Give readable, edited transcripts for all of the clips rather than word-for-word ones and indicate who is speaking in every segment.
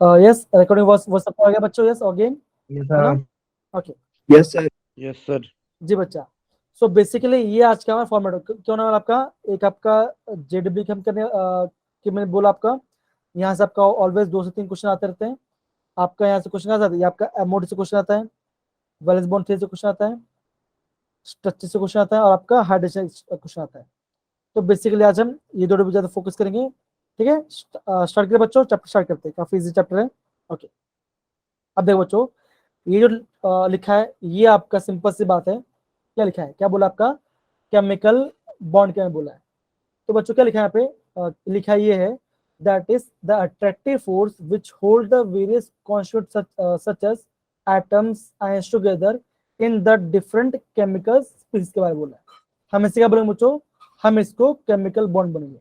Speaker 1: Yes, recording वो सबको आ गया बच्चों? यस अगेन,
Speaker 2: Yes,
Speaker 1: है ना?
Speaker 2: sir.
Speaker 1: Okay
Speaker 2: Yes, sir.
Speaker 3: Yes, sir.
Speaker 1: जी बच्चा। सो बेसिकली ये आज का हमारा फॉर्मेट क्यों होने वाला आपका, एक आपका जेडब्ल्यू हम करने कि मैंने बोला आपका यहाँ से आपका ऑलवेज 2 से 3 क्वेश्चन आते रहते हैं। आपका यहाँ से क्वेश्चन आता है, आपका एमओडी से क्वेश्चन आता है, वैलेंस बॉन्ड थ्योरी से क्वेश्चन आता है, स्ट्रक्चर से क्वेश्चन आता है और आपका हाइड्रोजन क्वेश्चन आता है। तो बेसिकली आज हम ये दो ज्यादा फोकस करेंगे। ठीक है, स्टार्ट करें बच्चों, चैप्टर स्टार्ट करते हैं, काफी इजी चैप्टर है। ओके, अब देखो बच्चों, ये जो लिखा है ये आपका सिंपल सी बात है। क्या लिखा है, क्या बोला आपका, केमिकल बॉन्ड क्या बोला है। तो बच्चों क्या लिखा है यहाँ पे, लिखा ये है that is the attractive force which hold the various constituent such as atoms ions together in the different chemical species के बारे में बोला है। हम इससे क्या बोलेंगे बच्चों, हम इसको केमिकल बॉन्ड बनेंगे।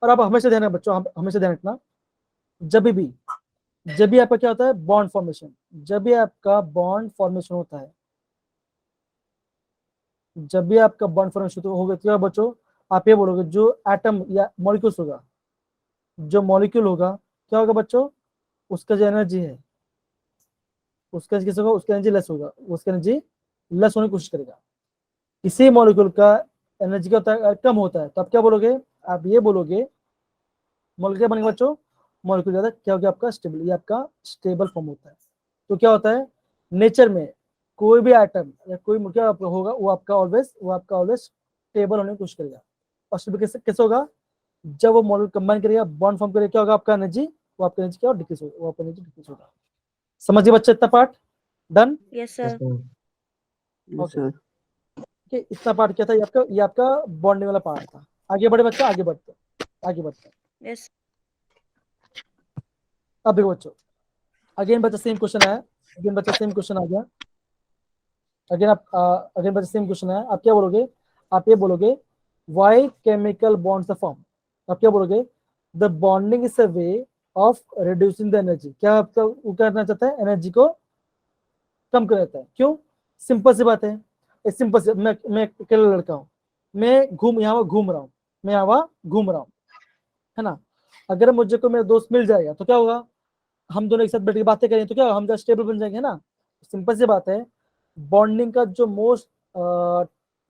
Speaker 1: और आप हमेशा ध्यान रखना बच्चों, हमेशा ध्यान रखना, जब भी आपका क्या होता है बॉन्ड फॉर्मेशन, जब भी आपका बॉन्ड फॉर्मेशन होता है, जब भी आपका बॉन्ड फॉर्मेशन होगा तो बच्चों आप ये बोलोगे जो एटम या मॉलिक्यूल्स होगा, जो मॉलिक्यूल होगा क्या होगा बच्चों, उसका जो एनर्जी है उसका किस होगा, उसका एनर्जी लेस होगा, उसका एनर्जी लेस होने की कोशिश करेगा। किसी मॉलिक्यूल का एनर्जी क्या होता है, कम होता है, तो आप क्या बोलोगे, आप ये बोलोगे मॉलिक्यूल क्या बनेगा बच्चों, मॉलिक्यूल ज्यादा क्या हो गया आपका स्टेबल, ये आपका स्टेबल फॉर्म होता है। तो क्या होता है नेचर में कोई भी आइटम या कोई क्या होगा वो आपका ऑलवेज स्टेबल होने की कोशिश करेगा। और स्टेबल कैसे होगा, जब वो मॉलिक्यूल कंबाइन करेगा बॉन्ड फॉर्म करेगा, क्या होगा आपका एनर्जी, वो आपका एनर्जी क्या डिक्रीज होगा, वो आपका एनर्जी डिक्रीज होगा। समझिए बच्चे इतना part done?
Speaker 4: Yes
Speaker 2: Yes,
Speaker 4: sir.
Speaker 2: sir.
Speaker 1: Yes, sir. Okay, इतना पार्ट क्या था, ये आपका बॉन्डिंग वाला पार्ट था। आगे बढ़े बच्चा, आगे बढ़ते
Speaker 4: यस
Speaker 1: अब देखो बच्चों, अगेन बच्चा सेम क्वेश्चन है, अगेन बच्चा सेम क्वेश्चन आ गया, अगेन बच्चा सेम क्वेश्चन है। आप क्या बोलोगे, आप ये बोलोगे why chemical bonds are form. आप क्या बोलोगे, the bonding is a way of reducing the energy. क्या आपका वो करना चाहता है, एनर्जी को कम कर देता है। क्यों, सिंपल सी बात है, सिंपल से मैं अकेला लड़का हूँ, मैं यहाँ घूम रहा हूँ, मैं यहाँ घूम रहा हूँ, है ना। अगर मुझे कोई मेरा दोस्त मिल जाएगा तो क्या होगा, हम दोनों एक साथ बैठ के बातें करें तो क्या होगा, हम ज्यादा स्टेबल बन जाएंगे, है ना। सिंपल सी बात है, बॉन्डिंग का जो मोस्ट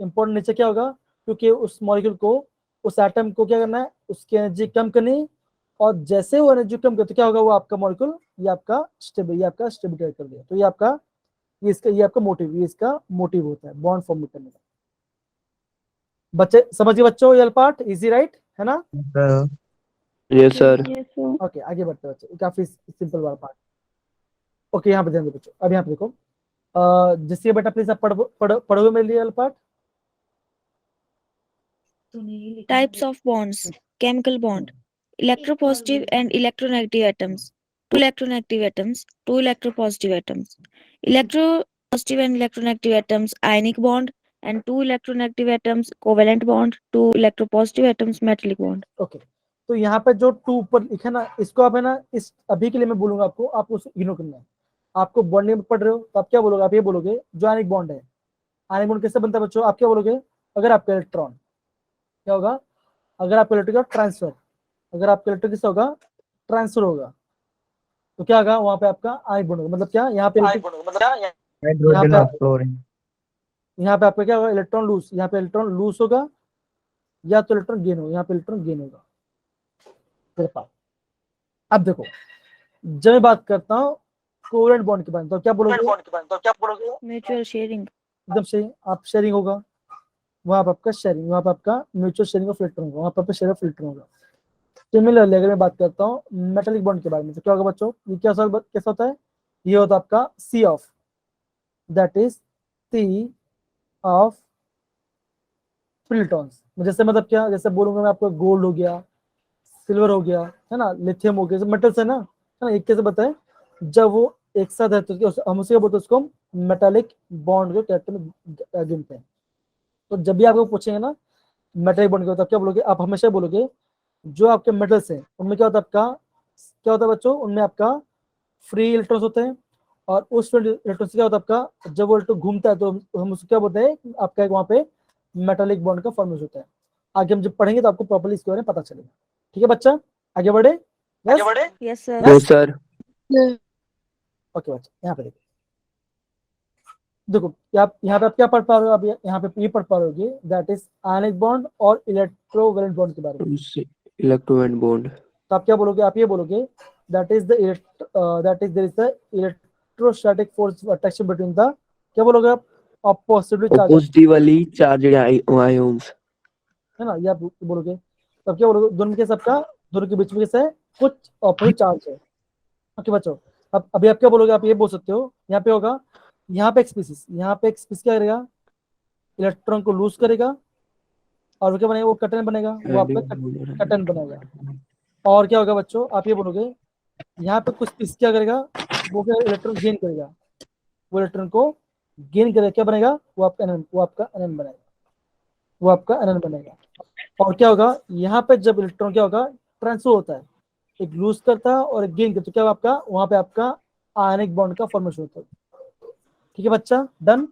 Speaker 1: इंपॉर्टेंट नेचर क्या होगा, क्योंकि उस मॉलिक्यूल को, उस एटम को क्या करना है, उसकी एनर्जी कम करनी, और जैसे वो एनर्जी कम करे तो क्या होगा, वो आपका मॉलिक्यूल ये आपका स्टेबिलिटी कर दिया। तो ये आपका मोटिव, ये इसका मोटिव होता है बॉन्ड फॉर्म करने का। बच्चे समझिए बच्चों, ये पार्ट इजी राइट है ना।
Speaker 2: Sir.
Speaker 3: Yes, sir.
Speaker 4: Yes sir.
Speaker 1: Okay आगे बढ़ते हैं बच्चे, काफी सिंपल वाला पार्ट। ओके यहाँ पे ध्यान दो बच्चों, अब यहाँ पे देखो, जिससे बेटा प्लीज आप पढ़ो मेरे लिए part.
Speaker 4: Types of bonds. Chemical bond. Electropositive and electronegative atoms. Two electronegative atoms. Two electropositive atoms. Electropositive and electronegative atoms. Ionic bond. And two electronegative atoms. Covalent bond. Two electropositive atoms. Metallic bond.
Speaker 1: Okay तो यहाँ पे जो 2 ऊपर लिखा है ना, इसको आप है ना, इस अभी के लिए मैं बोलूंगा आपको, आपको इग्नोर करना है। आपको बॉन्डिंग में पढ़ रहे हो तो आप क्या बोलोगे, आप ये बोलोगे जो आयनिक बॉन्ड है, आयनिक बॉन्ड कैसे बनता है बच्चों, आप क्या बोलोगे, अगर आपका इलेक्ट्रॉन क्या होगा, अगर आपका इलेक्ट्रॉन का ट्रांसफर, अगर आपका इलेक्ट्रॉन किससे होगा, ट्रांसफर होगा, तो क्या होगा वहां पे आपका आयनिक बॉन्ड होगा। मतलब क्या, यहाँ पे
Speaker 2: Hydrogen of fluorine.
Speaker 1: यहाँ पे आपका क्या होगा, इलेक्ट्रॉन लूज, यहाँ पे इलेक्ट्रॉन लूज होगा, या तो इलेक्ट्रॉन गेन होगा, यहाँ पे इलेक्ट्रॉन गेन होगा। अब देखो, जब मैं बात करता हूँ कोवेलेंट बॉन्ड के बारे में, तो क्या बोलोगे,
Speaker 4: Mutual sharing.
Speaker 1: एकदम सही, आप शेयरिंग होगा, वहां पर आपका शेयरिंग, वहां पर आपका म्यूचुअल शेयरिंग ऑफ इलेक्ट्रॉन होगा, वहां पर आपका शेयर ऑफ इलेक्ट्रॉन होगा। सिमिलरली अगर मैं बात करता हूँ मेटालिक बॉन्ड के बारे में, तो क्या होगा बच्चों, ये कैसा होता है, ये होता है आपका sea of, that is sea of protons. जैसे मतलब क्या, जैसे बोलूंगा मैं आपको, गोल्ड हो गया, सिल्वर हो गया, है ना, लिथियम हो गया, मेटल्स है ना, एक कैसे बताए, जब वो एक साथ है तो हम उसे क्या बोलते हैं, उसको हम मेटालिक बॉन्ड के कैरेक्टर में गिनते हैं। तो जब भी आपको पूछेंगे ना मेटालिक बॉन्ड क्या होता है, क्या बोलोगे, आप हमेशा बोलोगे जो आपके मेटल्स हैं उनमें क्या होता है, आपका क्या होता है बच्चों, उनमें आपका फ्री इलेक्ट्रॉन्स होते हैं, और उस फ्री इलेक्ट्रॉन से क्या होता है आपका, जब वो इलेक्ट्रॉन घूमता है तो हम उसको क्या बोलते हैं, आपका वहाँ पे मेटालिक बॉन्ड का फॉर्मेशन होता है। आगे हम जब पढ़ेंगे तो आपको प्रॉपर्ली इसके बारे में पता चलेगा। ठीक है बच्चा, आगे बढ़े।
Speaker 4: Yes sir.
Speaker 3: Yes, sir.
Speaker 1: Okay बच्चा, यहाँ पे देखो आप यहाँ पे आप क्या पढ़ पा रहे हो, आप यहाँ पे ये पढ़ पा रहे हो, दैट इज आयनिक बॉन्ड और इलेक्ट्रोवैलेंट बॉन्ड के बारे में।
Speaker 2: Electrovalent bond.
Speaker 1: तो आप क्या बोलोगे, आप ये बोलोगे that is there is the electrostatic force attraction between the, क्या बोलोगे आप positively charge,
Speaker 2: positively charged ions,
Speaker 1: है ना, ये आप बोलोगे। तब क्या बोलोगे, दोनों के सबका, दोनों के बीच में कैसे कुछ ऑपोजिट चार्ज है। ओके बच्चों, अब अभी आप क्या बोलोगे, आप ये बोल सकते हो, यहाँ पे होगा, यहाँ पे एक स्पीसीज, यहाँ पे एक स्पीसीज क्या करेगा, इलेक्ट्रॉन को लूज करेगा और वो क्या बनेगा, वो कटन बनेगा, वो आपका कटन बनेगा। और क्या होगा बच्चों, आप ये बोलोगे यहाँ पे कुछ स्पीसीज क्या करेगा, वो क्या इलेक्ट्रॉन गेन करेगा, वो इलेक्ट्रॉन को गेन करेगा, क्या बनेगा, वो आपका एनन बनेगा, वो आपका एनन बनेगा। और क्या होगा, यहाँ पे जब इलेक्ट्रॉन क्या होगा ट्रांसफर होता है, एक लूज करता है और एक गेन करता है, तो क्या आपका वहां पे आपका आयनिक बॉन्ड का फॉर्मेशन होता है। ठीक है बच्चा, done?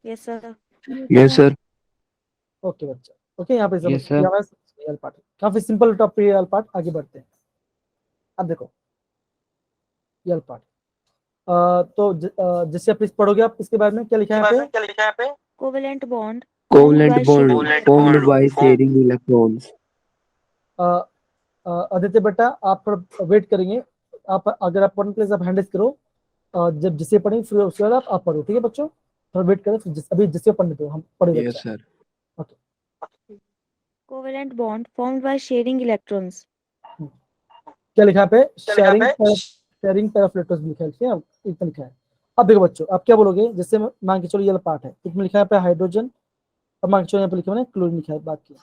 Speaker 4: Yes, sir.
Speaker 2: Yes sir.
Speaker 1: Okay बच्चा, ओके, यहाँ पे
Speaker 2: Yes, sir.
Speaker 1: रियल पार्ट काफी सिंपल टॉपिक, रियल पार्ट, आगे बढ़ते हैं। अब देखो रियल पार्ट, तो जिससे प्लीज पढ़ोगे आप इसके बारे में, क्या लिखा है यहाँ पे,
Speaker 4: Covalent bond
Speaker 2: covalent bond
Speaker 4: sharing
Speaker 2: formed by sharing electrons.
Speaker 1: Aditya बेटा आप वेट करेंगे, आप अगर आप पढ़ने के लिए आप हैंड रेज करो, जब जिसे पढ़ेंगे फिर उसके बाद आप पढ़ो, ठीक है बच्चों, थोड़ा वेट करें, फिर अभी जिससे पढ़ने दो, हम पढ़े
Speaker 2: यस
Speaker 1: बच्चा।
Speaker 2: Sir.
Speaker 4: covalent bond formed by sharing electrons.
Speaker 1: क्या लिखा है पे, शेयरिंग पेयर ऑफ इलेक्ट्रॉन्स लिखा है, ठीक है, इतना लिखा है। अब देखो बच्चों, आप क्या बोलोगे, जैसे मान के चलो ये पार्ट है, इसमें लिखा है पे हाइड्रोजन, और मान के चलो यहाँ पे लिखा है क्लोरीन लिखा है बाकी।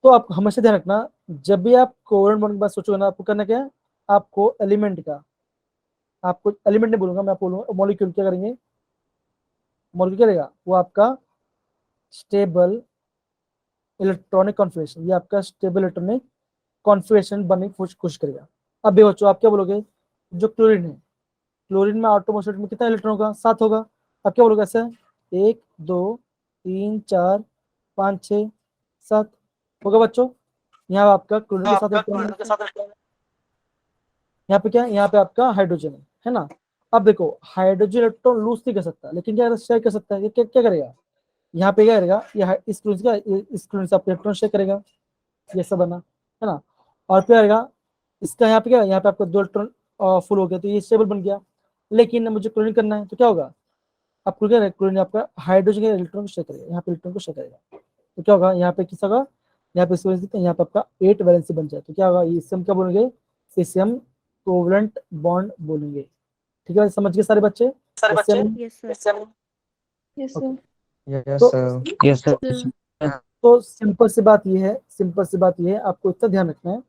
Speaker 1: तो आप हमेशा ध्यान रखना, जब भी आप कोवलेंट बॉन्ड की बात सोचोगे ना, आपको करना क्या है, आपको एलिमेंट का, आपको एलिमेंट नहीं बोलूंगा मैं, आपको बोलूंगा मॉलिक्यूल, क्या करेंगे, मॉलिक्यूल क्या रहेगा, वो आपका स्टेबल इलेक्ट्रॉनिक कॉन्फिगरेशन, ये आपका स्टेबल इलेक्ट्रॉनिक कॉन्फिगरेशन बनने की कोशिश करेगा। अब देखो बच्चों, आप क्या बोलोगे, जो क्लोरीन है, क्लोरीन में आटोमोस्फेयर में कितना इलेक्ट्रॉन होगा, 7 होगा। अब क्या बोलोगे ऐसे, 1 2 3 4 5 6 7 होगा बच्चों। यहाँ आपका क्लोरीन के साथ इलेक्ट्रॉन, यहाँ पे क्या है, यहाँ पे आपका हाइड्रोजन है ना। अब देखो हाइड्रोजन इलेक्ट्रॉन लूज नहीं कर सकता, लेकिन क्या शेयर कर सकता है, ये क्या करेगा, यहाँ पे क्या करेगा, ये इस क्लोरीन से आपका इलेक्ट्रॉन शेयर करेगा, ये सब बना, है ना। और क्या करेगा, इसका यहाँ पे क्या, यहाँ पे आपका 2 इलेक्ट्रॉन फुल हो गया, तो ये स्टेबल बन गया। लेकिन मुझे क्लोरीन करना है, तो क्या होगा, आपको क्या, क्लोरीन आपका हाइड्रोजन के इलेक्ट्रॉन को शेयर करेगा, यहाँ पे इलेक्ट्रॉन को शेयर करेगा, तो क्या होगा, यहाँ पे किस होगा, यहाँ पे यहाँ पे आपका 8 वैलेंसी बन जाए, तो क्या होगा, इसे हम क्या बोलेंगे, इसे हम कोवलेंट बॉन्ड बोलेंगे। ठीक है, समझ गए सारे बच्चे?
Speaker 4: Yes, sir.
Speaker 3: Yes,
Speaker 1: Okay.
Speaker 3: sir.
Speaker 2: Yes
Speaker 1: तो
Speaker 2: सर। Yes sir.
Speaker 1: तो सिंपल सी बात ये है, आपको इतना ध्यान रखना है,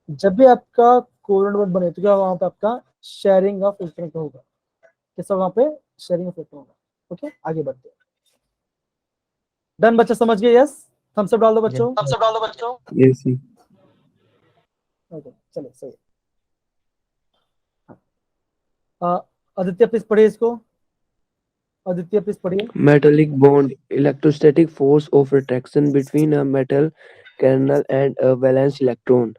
Speaker 1: जब भी आपका कोवलेंट बॉन्ड बने, तो क्या वहां पे आपका शेयरिंग ऑफ इलेक्ट्रॉन होगा, कैसा वहां पे शेयरिंग ऑफ इलेक्ट्रॉन होगा। ओके, आगे बढ़ते हैं। डन बच्चा, समझ गए? यस, थम्स अप डाल दो बच्चों।
Speaker 2: Yes sir.
Speaker 1: ओके, चलिए सही है। आदित्य प्लीज पढ़िए इसको, आदित्य प्लीज पढ़िए।
Speaker 2: Metallic bond, electrostatic force of attraction between a metal kernel and a valence electron.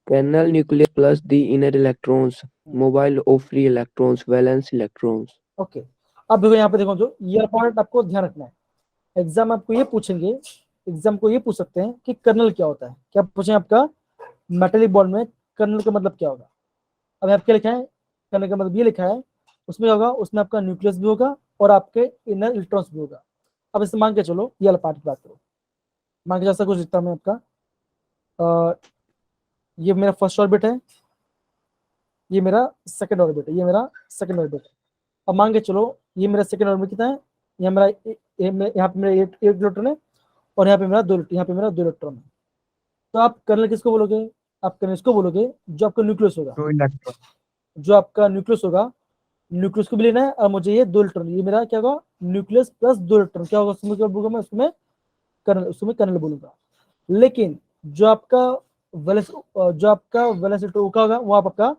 Speaker 2: Kernel nucleus plus the inner electrons, mobile of free electrons, valence electrons.
Speaker 1: Okay, अब देखो यहाँ पे देखो, जो ये पॉइंट आपको ध्यान रखना है, एग्जाम आपको ये पूछेंगे, एग्जाम को ये पूछ सकते हैं कि कर्नल क्या होता है, क्या पूछें आपका मेटालिक बॉन्ड में कर्नल का मतलब क्या होगा। अब यहाँ पे क्या लिखा है, कर्नल का मतलब ये लिखा है, उसमें होगा, उसमें आपका न्यूक्लियस भी होगा और आपके इनर इलेक्ट्रॉन्स भी होगा। अब इसे मान के चलो, ये वाला पार्ट की बात करो, मान के जैसा कुछ लिखता हूँ मैं आपका, ये मेरा फर्स्ट ऑर्बिट है, ये मेरा सेकंड ऑर्बिट है, ये मेरा सेकंड ऑर्बिट है। अब मान के चलो ये मेरा सेकंड ऑर्बिट कितना है, यहाँ मेरा यहाँ पे मेरा 8 इलेक्ट्रॉन है, और यहाँ पे मेरा 2 इलेक्ट्रॉन है। तो आप कर्नल किसको बोलोगे, आप कर्नल इसको बोलोगे जो आपका न्यूक्लियस होगा, जो आपका न्यूक्लियस होगा, न्यूक्लियस को भी लेना है, और मुझे ये 2 इलेक्ट्रॉन, ये मेरा क्या होगा, न्यूक्लियस प्लस 2 इलेक्ट्रॉन, क्या होगा उसमें, क्या बोलूंगा मैं उसमें कर्नल बोलूंगा। लेकिन जो आपका वैलेंस इलेक्ट्रॉन का होगा, वो आपका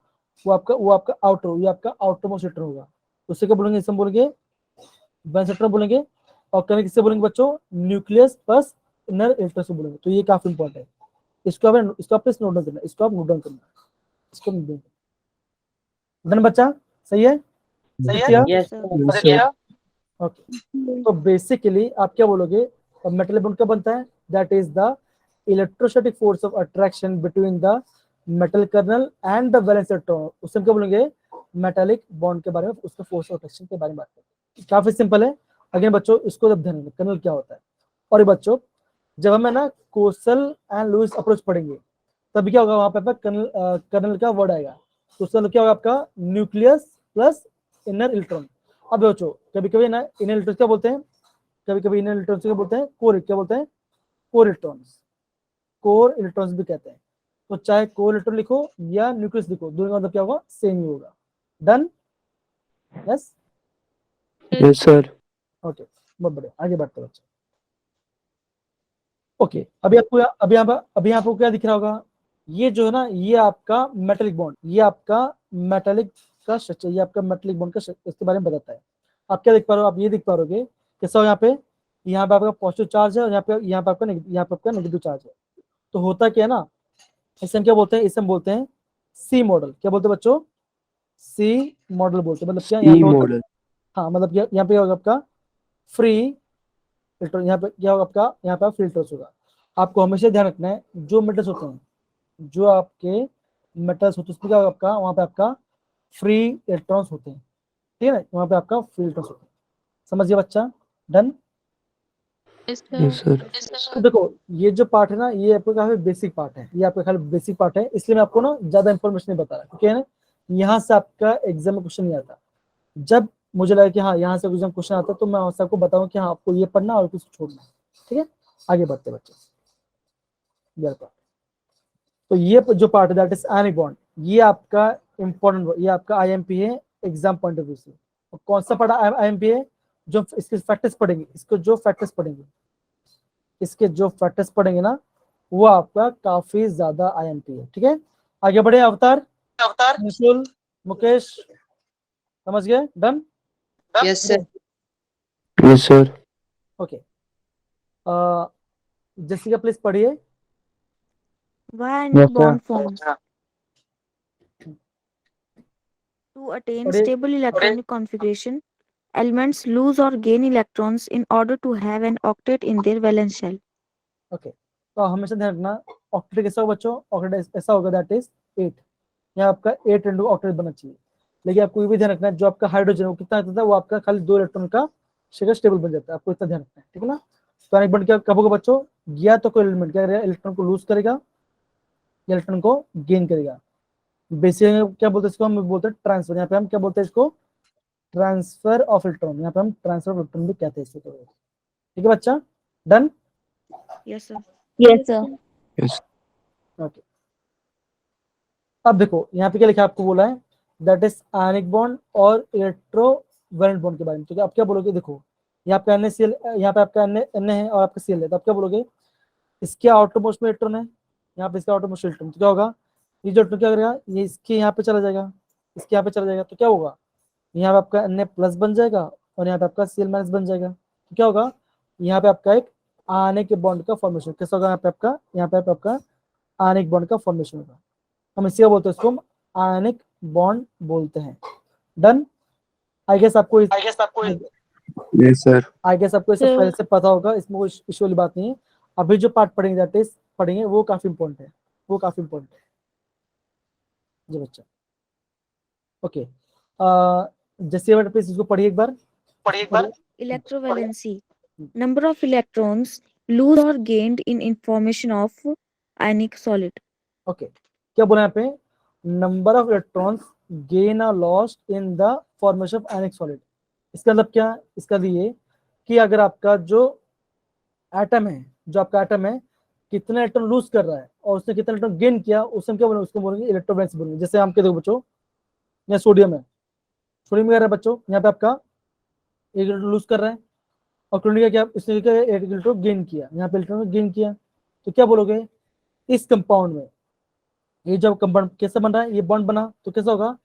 Speaker 1: आउटर, ये आपका आउटरमोस्ट इलेक्ट्रॉन होगा, उससे क्या बोलेंगे, इसे हम बोलेंगे वैलेंस इलेक्ट्रॉन बोलेंगे। और कर्नल किससे बोलेंगे बच्चों, न्यूक्लियस प्लस इनर इलेक्ट्रॉन से बोलेंगे। तो ये काफी इंपॉर्टेंट है, इसको आप प्लीज नोट डाउन करना, इसको आप नोट डाउन करना, इसको नोट डाउन। डन बच्चा, सही है?
Speaker 3: सही
Speaker 1: किया?
Speaker 3: है?
Speaker 4: Yes, sir.
Speaker 2: Yes, sir.
Speaker 1: Okay, तो बेसिकली आप क्या बोलोगे, मेटल बॉन्ड क्या बनता है, that is the electrostatic force of attraction between the metal kernel and the valence electron, उससे क्या बोलेंगे, मेटालिक बॉन्ड के बारे में, उसका फोर्स ऑफ अट्रैक्शन के बारे में बात करते हैं। काफी सिंपल है। अगेन बच्चों इसको जब ध्यान रखना, कर्नल क्या होता है। और ये बच्चों जब हम है ना कोसल एंड लुईस अप्रोच पढ़ेंगे, तभी क्या होगा, वहां पे कर्नल का वर्ड आएगा, तो उसका क्या होगा आपका, न्यूक्लियस प्लस इनर इलेक्ट्रॉन। अब बच्चों कभी कभी ना इनर इलेक्ट्रॉन क्या बोलते हैं, कभी कभी इनर इलेक्ट्रॉन क्या बोलते हैं, कोर, क्या बोलते हैं, कोर इलेक्ट्रॉन्स, कोर इलेक्ट्रॉन्स भी कहते हैं। तो चाहे कोर इलेक्ट्रॉन लिखो या न्यूक्लियस लिखो, दोनों का मतलब क्या होगा, सेम ही होगा। Done? Yes,
Speaker 2: Yes, sir.
Speaker 1: Okay, बहुत बढ़िया, आगे बढ़ते हैं बच्चे। ओके, अभी आपको क्या दिख रहा होगा, ये जो है ना, ये आपका मेटालिक बॉन्ड, ये आपका मेटालिक का स्ट्रक्चर, ये आपका मेटालिक बॉन्ड का स्ट्रक्चर, इसके बारे में बताता है। आप क्या देख पा रहे हो, आप ये देख पा रहे हो कैसा हो, यहाँ पे आपका पॉजिटिव चार्ज है और यहाँ पे आपका नेगेटिव चार्ज है। तो होता क्या है ना, इसे हम क्या बोलते हैं, इसे हम बोलते हैं सी मॉडल। क्या बोलते हैं बच्चों, सी मॉडल बोलते हैं। मतलब क्या यहाँ
Speaker 2: E
Speaker 1: पे होता है,
Speaker 2: model.
Speaker 1: हाँ मतलब यहाँ पे होगा आपका फ्री इलेक्ट्रॉन, यहाँ पे क्या होगा आपका, यहाँ पे फिल्टर्स होगा। आपको हमेशा ध्यान रखना है, जो मेटल्स होते हैं, जो आपके मेटल्स होते हैं, उसमें क्या होगा आपका, वहाँ पे आपका फ्री इलेक्ट्रॉन्स होते हैं, ठीक है ना, वहाँ पे आपका फ्री इलेक्ट्रॉन्स होते हैं। समझिए बच्चा? डन?
Speaker 2: Yes, sir.
Speaker 1: तो देखो ये जो पार्ट है ना, ये आपका काफी बेसिक पार्ट है, ये आपका खाली बेसिक पार्ट है, इसलिए मैं आपको ना ज्यादा इंफॉर्मेशन नहीं बता रहा, क्योंकि है ना यहाँ से आपका एग्जाम में क्वेश्चन नहीं आता। जब मुझे लगा कि हाँ यहाँ से एग्जाम क्वेश्चन आता है, तो मैं सबको बताऊँ कि हाँ आपको ये पढ़ना और कुछ छोड़ना है, ठीक है? आगे बढ़ते बच्चे। तो ये जो पार्ट है दैट इज आयनिक बॉन्ड, ये आपका इंपॉर्टेंट, ये आपका आईएमपी है एग्जाम पॉइंट ऑफ व्यू से। और कौन सा पढ़ा आईएमपी है, जो इसके फैक्टर्स पढ़ेंगे, इसके जो फैक्टर्स पढ़ेंगे ना, वो आपका काफी ज्यादा आईएमपी है, ठीक है? आगे बढ़े, अवतार, निशुल, मुकेश, समझ गए? Done?
Speaker 3: Yes sir.
Speaker 2: Yes, sir.
Speaker 1: Okay, Jessica please पढ़िए।
Speaker 4: Why
Speaker 2: Yes,
Speaker 4: bond forms? To attain
Speaker 1: पढ़िए।
Speaker 4: stable electronic configuration, elements lose or gain electrons in order to have an octet in their valence shell.
Speaker 1: Okay, तो हमेशा ध्यान रखना, octet कैसा होगा बच्चों, octet ऐसा होगा दैट इज 8, यहाँ आपका 8 इंटू ऑक्टेट बनना चाहिए। लेकिन आपको ये भी ध्यान रखना है, जो आपका हाइड्रोजन वो कितना आता है, वो आपका खाली 2 इलेक्ट्रॉन का शेयर स्टेबल बन जाता है, आपको इतना ध्यान रखना है, ठीक है ना? तो आयनिक बॉन्ड क्या कब होगा बच्चों, या तो कोई एलिमेंट क्या करेगा, इलेक्ट्रॉन को लूज करेगा या इलेक्ट्रॉन को गेन करेगा। बेसिकली क्या बोलते हैं इसको, हम बोलते हैं ट्रांसफर, यहाँ पे हम क्या बोलते हैं इसको, ट्रांसफर ऑफ इलेक्ट्रॉन, यहाँ पे हम ट्रांसफर ऑफ इलेक्ट्रॉन भी कहते हैं इसको। ठीक है बच्चा? Done?
Speaker 4: Yes, sir.
Speaker 3: Yes sir.
Speaker 2: Yes.
Speaker 1: Okay, अब देखो यहाँ पे क्या लिखा है, आपको बोला है दैट इज आयनिक बॉन्ड और इलेक्ट्रोवैलेंट बॉन्ड के बारे में। तो आप क्या बोलोगे, देखो यहाँ पे NaCl, यहाँ पे आपका Na है और आपका Cl है, तो आप क्या बोलोगे, इसके आउटरमोस्ट में इलेक्ट्रॉन है, यहाँ पे इसका आउटरमोस्ट इलेक्ट्रॉन, तो क्या होगा, ये जो इलेक्ट्रॉन क्या करेगा, ये इसके यहाँ पे चला जाएगा, इसके यहाँ पे चला जाएगा, तो क्या होगा, यहाँ पे आपका Na प्लस बन जाएगा और यहाँ पे आपका Cl माइनस बन जाएगा। तो क्या होगा, यहाँ पे आपका एक आयनिक बॉन्ड का फॉर्मेशन कैसा होगा, यहाँ पे आपका आयनिक बॉन्ड का फॉर्मेशन होगा। हम इसी का बोलते हैं, इसको हम आयनिक बॉन्ड बोलते हैं। डन? आई गेस आपको
Speaker 2: Yes, sir.
Speaker 1: इसे पहले से पता होगा, इसमें कोई इशू वाली बात नहीं है। अभी जो पार्ट पढ़ेंगे दैट इज पढ़ेंगे, वो काफी इंपॉर्टेंट है, जी बच्चा। ओके, जैसे बेटा प्लीज इसको पढ़िए एक बार।
Speaker 4: Electrovalency. Number of electrons lose or gained in information of ionic solid.
Speaker 1: Okay, क्या बोला यहाँ पे, नंबर ऑफ इलेक्ट्रॉन्स गेन और lost in the formation of ionic solid. इसका मतलब क्या, इसका ये कि अगर आपका जो एटम है, कितना इलेक्ट्रॉन लूज कर रहा है और उसने कितना इलेक्ट्रॉन गेन किया, उससे हम क्या बोलेंगे, उसको बोलेंगे इलेक्ट्रोवैलेंसी बोलेंगे। जैसे हम कहते हो बच्चों, यहाँ सोडियम है, सोडियम क्या रहा है बच्चों, यहाँ पे आपका 1 इलेक्ट्रॉन लूज कर रहा है और क्लोरीन का क्या, इसने क्या 1 इलेक्ट्रॉन गेन किया, यहाँ पे इलेक्ट्रॉन गेन किया, तो क्या बोलोगे, इस कंपाउंड में ये जब कंपाउंड कैसे बन रहा है, ये बॉन्ड बना, तो कैसा होगा,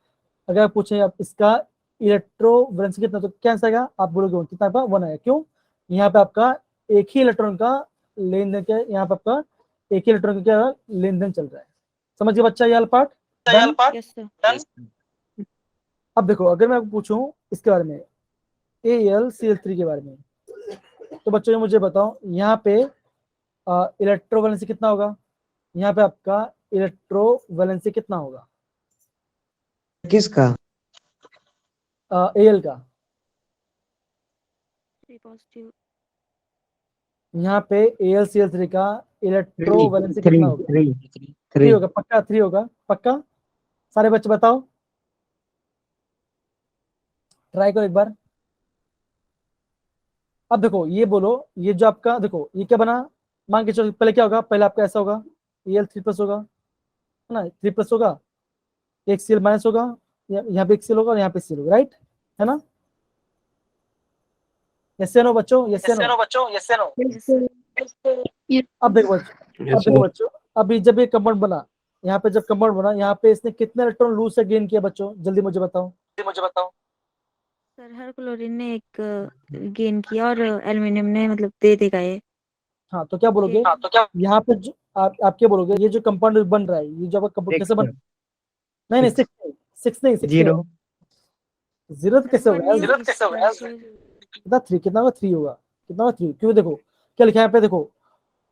Speaker 1: अगर आप पूछे आप इसका इलेक्ट्रोवैलेंसी कितना, तो क्या आएगा, आप बोलोगे कितना आपका 1 आएगा। क्यों, यहाँ पे आपका एक ही इलेक्ट्रॉन का लेन देन, क्या यहाँ पे आपका एक ही इलेक्ट्रॉन का क्या लेन देन चल रहा है। समझ गए बच्चा ये वाला पार्ट?
Speaker 4: Yes, sir.
Speaker 1: अब देखो अगर मैं आपको पूछूं इसके बारे में AlCl3 के बारे में, तो बच्चों मुझे बताओ यहाँ पे इलेक्ट्रोवैलेंसी कितना होगा, यहाँ पे आपका इलेक्ट्रोवैलेंसी कितना होगा
Speaker 3: किसका?
Speaker 1: Al का,
Speaker 4: 3 पॉजिटिव
Speaker 1: यहाँ पे AlCl3 का इलेक्ट्रोवैलेंसी कितना होगा? 3
Speaker 3: 3
Speaker 1: होगा पक्का, 3 होगा पक्का। सारे बच्चे बताओ, ट्राई करो एक बार। अब देखो ये बोलो, ये जो आपका देखो ये क्या बना, मान के चलो पहले क्या होगा, पहले आपका ऐसा होगा Al3+ होगा, है ना, 3+ होगा, एक Cl- होगा, यहाँ पे एक Cl होगा और यहाँ पे Cl होगा, राइट, है ना? यस या नो बच्चों, यस या नो? अब देखो बच्चों,
Speaker 2: Yes, sir.
Speaker 1: अभी जब ये कंपाउंड बना, यहाँ पे जब कंपाउंड बना, यहाँ पे इसने कितने इलेक्ट्रॉन लूज से गेन किया बच्चों, जल्दी मुझे बताओ।
Speaker 4: सर हर क्लोरीन ने एक गेन किया और एल्युमिनियम ने मतलब दे देगा ये।
Speaker 1: हाँ तो क्या बोलोगे, यहाँ पे जो आप क्या बोलोगे, ये जो कंपाउंड बन रहा है, ये जो कंपाउंड कैसे बन, नहीं 6 नहीं
Speaker 3: 0
Speaker 1: जीरो कैसे होगा,
Speaker 4: जीरो
Speaker 1: कितना 3, कितना होगा 3 होगा, कितना होगा 3, क्यों देखो क्या लिखा है यहाँ पे, देखो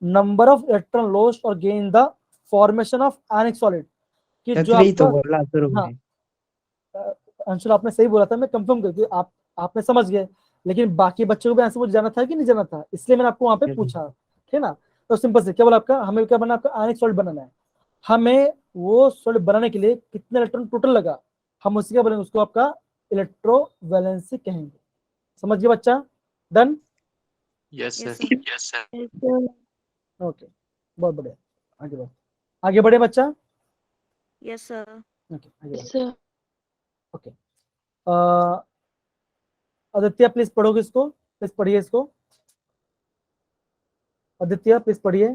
Speaker 1: नंबर ऑफ इलेक्ट्रॉन लॉस्ट और gain the formation of ionic solid, कि जो
Speaker 3: 3 तो
Speaker 1: आपका,
Speaker 3: बोला शुरू
Speaker 1: हाँ
Speaker 3: में।
Speaker 1: अंशुल आपने सही बोला था, मैं कंफर्म करके आपने समझ गए, लेकिन बाकी बच्चों को भी आंसर मुझे जाना था कि नहीं जाना था, इसलिए मैंने आपको वहां पे पूछा, ठीक है ना? तो सिंपल से क्या बोला आपका, हमें क्या बनना, आपका आयनिक सॉलिड बनाना है, हमें वो सॉलिड बनाने के लिए कितने इलेक्ट्रॉन टोटल लगा, हम उसकी क्या बोलेंगे, उसको आपका इलेक्ट्रोवैलेंसी कहेंगे। समझ गए बच्चा? डन?
Speaker 4: यस सर
Speaker 1: ओके, बहुत बढ़िया, आगे बढ़ो, आगे बढ़े बच्चा।
Speaker 4: यस सर
Speaker 1: ओके आगे बढ़ो। ओके आदित्य प्लीज पढ़ोगे इसको, प्लीज पढ़िए इसको, आदित्य प्लीज पढ़िए।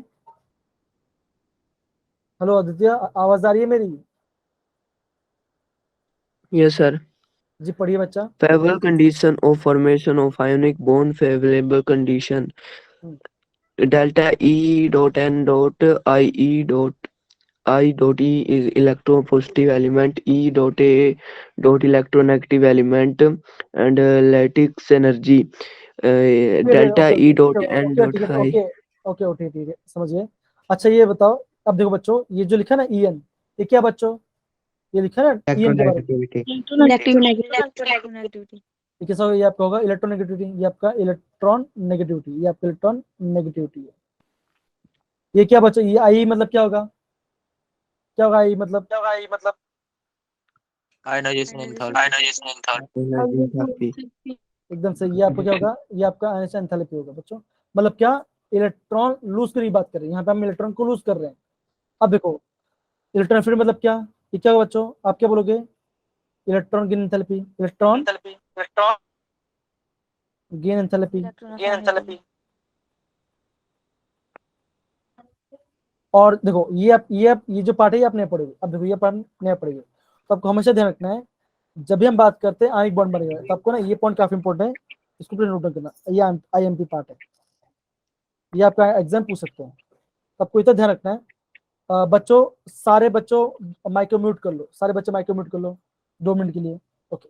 Speaker 1: हेलो आदित्य, आवाज आ रही है मेरी?
Speaker 2: Yes, sir.
Speaker 1: जी पढ़िए बच्चा।
Speaker 2: Favorable condition of formation of ionic bond. Favorable condition. Delta E dot N dot I E dot I dot E is electropositive element. E dot A dot electronegative element. And lattice energy. Delta E dot N dot I.
Speaker 1: Okay okay okay ठीक है, समझ गए। अच्छा ये बताओ, अब देखो बच्चों, ये जो लिखा ना EN, ये क्या बच्चों, ये लिखा ना EN के बारे में,
Speaker 4: इलेक्ट्रोनेगेटिविटी
Speaker 1: ये कैसा होगा, ये आपका होगा इलेक्ट्रोनेगेटिविटी, ये आपका इलेक्ट्रॉन नेगेटिविटी, ये आपका इलेक्ट्रॉन नेगेटिविटी है। ये क्या बच्चों, ये आई मतलब क्या होगा, क्या होगा आई मतलब,
Speaker 5: आयनाइजेशन एंथैल्पी।
Speaker 1: एकदम सही, ये आपको क्या होगा, ये आपका आयनिक एंथैल्पी होगा बच्चों। मतलब क्या, इलेक्ट्रॉन लूज की बात कर रहे हैं, यहाँ पे हम इलेक्ट्रॉन को लूज कर रहे हैं। अब देखो इलेक्ट्रॉन फ्री मतलब क्या, ये क्या होगा बच्चों, आप क्या बोलोगे, electron gain enthalpy, electron gain enthalpy. और देखो ये जो पार्ट है ये आप नहीं पढ़ोगे, अब देखो ये पार्ट नहीं पढ़ेगा, तो आपको हमेशा ध्यान रखना है, जब भी हम बात करते हैं आयनिक बॉन्ड बनेगा, तो आपको ना ये पॉइंट काफी इंपॉर्टेंट है, इसको प्लीज नोट डाउन करना, ये IMP पार्ट है, ये आपका एग्जाम पूछ सकते हैं, तो आपको इतना ध्यान रखना है। बच्चों सारे बच्चों माइक्रो म्यूट कर लो, सारे बच्चे माइक्रो म्यूट कर लो 2 मिनट के लिए। ओके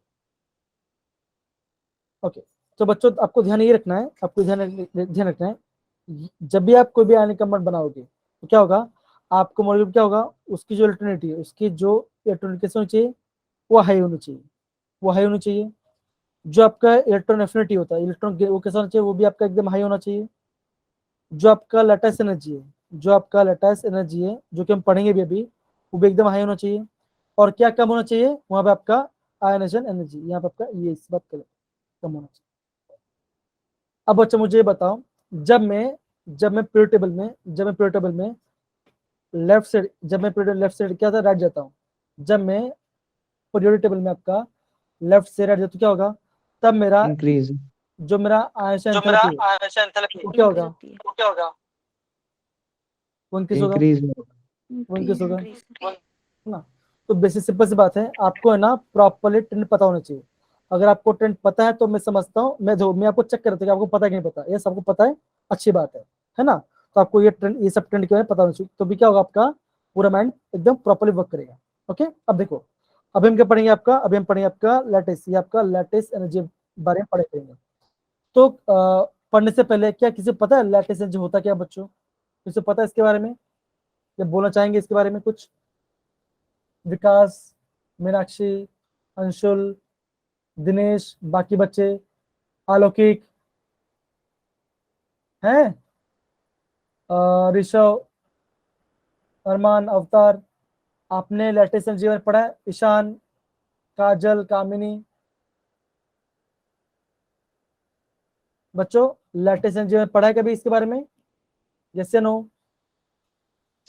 Speaker 1: ओके, तो बच्चों आपको ध्यान ये रखना है, आपको ध्यान रखना है, जब भी आप कोई भी आयनिक कंपाउंड बनाओगे तो क्या होगा, आपको मॉलिक्यूल क्या होगा, उसकी जो इलेक्ट्रॉनिटी है, उसकी जो इलेक्ट्रॉनिक कैसे होनी चाहिए, वो हाई होनी चाहिए, वो हाई होनी चाहिए। जो आपका इलेक्ट्रॉन एफिनिटी होता है, इलेक्ट्रॉन वो कैसा होना चाहिए, वो भी आपका एकदम हाई होना चाहिए। जो आपका लैटिस एनर्जी है, जो आपका लैटिस एनर्जी है, जो कि हम पढ़ेंगे भी अभी, वो भी एकदम हाई होना चाहिए। और क्या कम होना चाहिए, वहां पे आपका आयनाइजेशन एनर्जी, यहाँ पे आपका ये इस बात कम होना चाहिए। अब बच्चा मुझे बताओ, जब मैं पीरियड टेबल में लेफ्ट साइड, जब मैं पीरियड लेफ्ट साइड क्या था, राइट जाता हूँ, जब मैं पीरियड टेबल में आपका लेफ्ट से राइट जाता हूँ, क्या होगा, तब मेरा
Speaker 3: इंक्रीज
Speaker 1: जो मेरा आयनिक एंथैल्पी वो क्या होगा, वो इंक्रीज होगा, वो इंक्रीज होगा, है ना? तो बेसिक सिंपल सी बात है, आपको है ना प्रॉपर्ली ट्रेंड पता होना चाहिए। अगर आपको ट्रेंड पता है तो मैं समझता हूँ, मैं आपको चेक करता हूँ कि आपको पता है कि नहीं पता, ये सबको पता है, अच्छी बात है ना? तो आपको ये ट्रेंड, ये सब ट्रेंड के बारे में पता होना चाहिए, तो भी क्या होगा, आपका पूरा माइंड एकदम प्रॉपर्ली वर्क करेगा। ओके अब देखो, अभी हम क्या पढ़ेंगे आपका, अभी हम पढ़ेंगे आपका लैटिस, ये आपका लैटिस एनर्जी बारे में पढ़ेंगे। तो पढ़ने से पहले क्या किसी को पता है लैटिस एनर्जी होता क्या बच्चों, किसी को पता है इसके बारे में, या बोलना चाहेंगे इसके बारे में कुछ? विकास, मीनाक्षी, अंशुल, दिनेश, बाकी बच्चे, अलौकिक हैं, ऋषव, अरमान, अवतार, आपने लैटिस एनर्जी में पढ़ा है? ईशान, काजल, कामिनी, बच्चों लैटिस एनर्जी में पढ़ा है कभी इसके बारे में? यस या नो?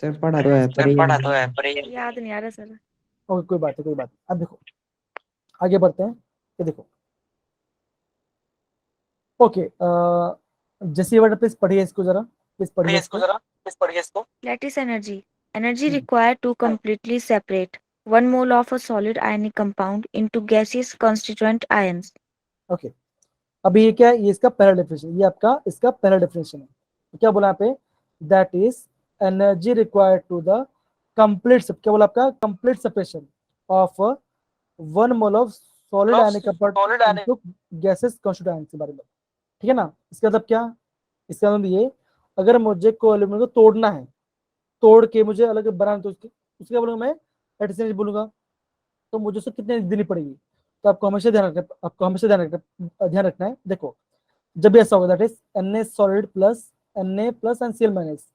Speaker 3: सर पढ़ा तो है पर ये
Speaker 4: याद नहीं आ रहा सर।
Speaker 1: ओके कोई बात है, कोई बात नहीं। अब देखो आगे बढ़ते हैं, ये देखो ओके, जैसी वर्ड प्लीज पढ़िए इसको जरा, प्लीज पढ़िए इसको।
Speaker 4: Lattice energy. Energy required to completely separate 1 mole of a solid ionic compound into gaseous constituent ions.
Speaker 1: Okay, अभी ये क्या है, ये इसका पहला डेफिनेशन, ये आपका इसका पहला डेफिनेशन है। तो क्या बोला यहाँ पे, that is energy required to the complete, क्या बोला आपका, complete separation of 1 mole of solid ionic compound into gaseous constituents के बारे में, ठीक है ना। इसका मतलब क्या, इसका मतलब ये, अगर मुझे को एलिमेंट को तोड़ना है, तोड़ के मुझे अलग बनाना, तो उसके क्या बोलूंगा मैं, लैटिस एनर्जी बोलूंगा। तो मुझे उसको कितनी देनी पड़ेगी, तो आपको हमेशा ध्यान रखना है। देखो जब भी ऐसा होगा, that is Na solid plus Na plus NCl minus,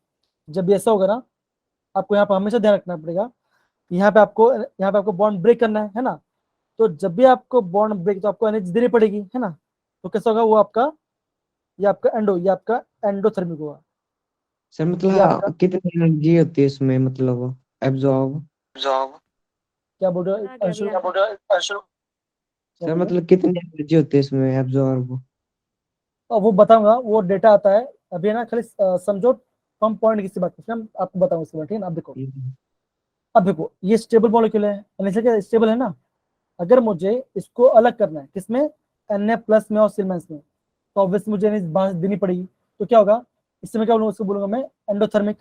Speaker 1: जब भी ऐसा होगा ना, आपको यहाँ पे हमेशा ध्यान रखना पड़ेगा, यहाँ पे आपको बॉन्ड ब्रेक करना है ना। तो जब भी आपको बॉन्ड ब्रेक, तो आपको एनर्जी देनी पड़ेगी, है ना। तो कैसा होगा वो आपका, ये आपका एंडोथर्मिक होगा।
Speaker 3: सर
Speaker 1: ये
Speaker 3: मतलब
Speaker 1: आपका
Speaker 3: कितनी एनर्जी होती है इसमें, मतलब एब्जॉर्ब?
Speaker 1: क्या बोल रहे हो
Speaker 4: आ गया
Speaker 1: अंशुल?
Speaker 4: भैया।
Speaker 1: क्या
Speaker 3: सर
Speaker 1: बोल रहे हो?
Speaker 3: मतलब कितनी एनर्जी होती है इसमें एब्जॉर्ब?
Speaker 1: वो बताऊंगा, वो डेटा आता है अभी, है ना। खाली समझो कम पॉइंट किसी बात की, हम आपको बताऊंगा इसके बाद, ठीक है ना। अब देखो ये स्टेबल मॉलिक्यूल है, एनएच क्या स्टेबल है ना। अगर मुझे इसको अलग करना है किसमें, Na प्लस में और Cl माइनस में, तो ऑब्वियसली मुझे एनर्जी देनी पड़ेगी। तो क्या होगा, इससे मैं क्या बोलूंगा, उसको बोलूंगा मैं एंडोथर्मिक,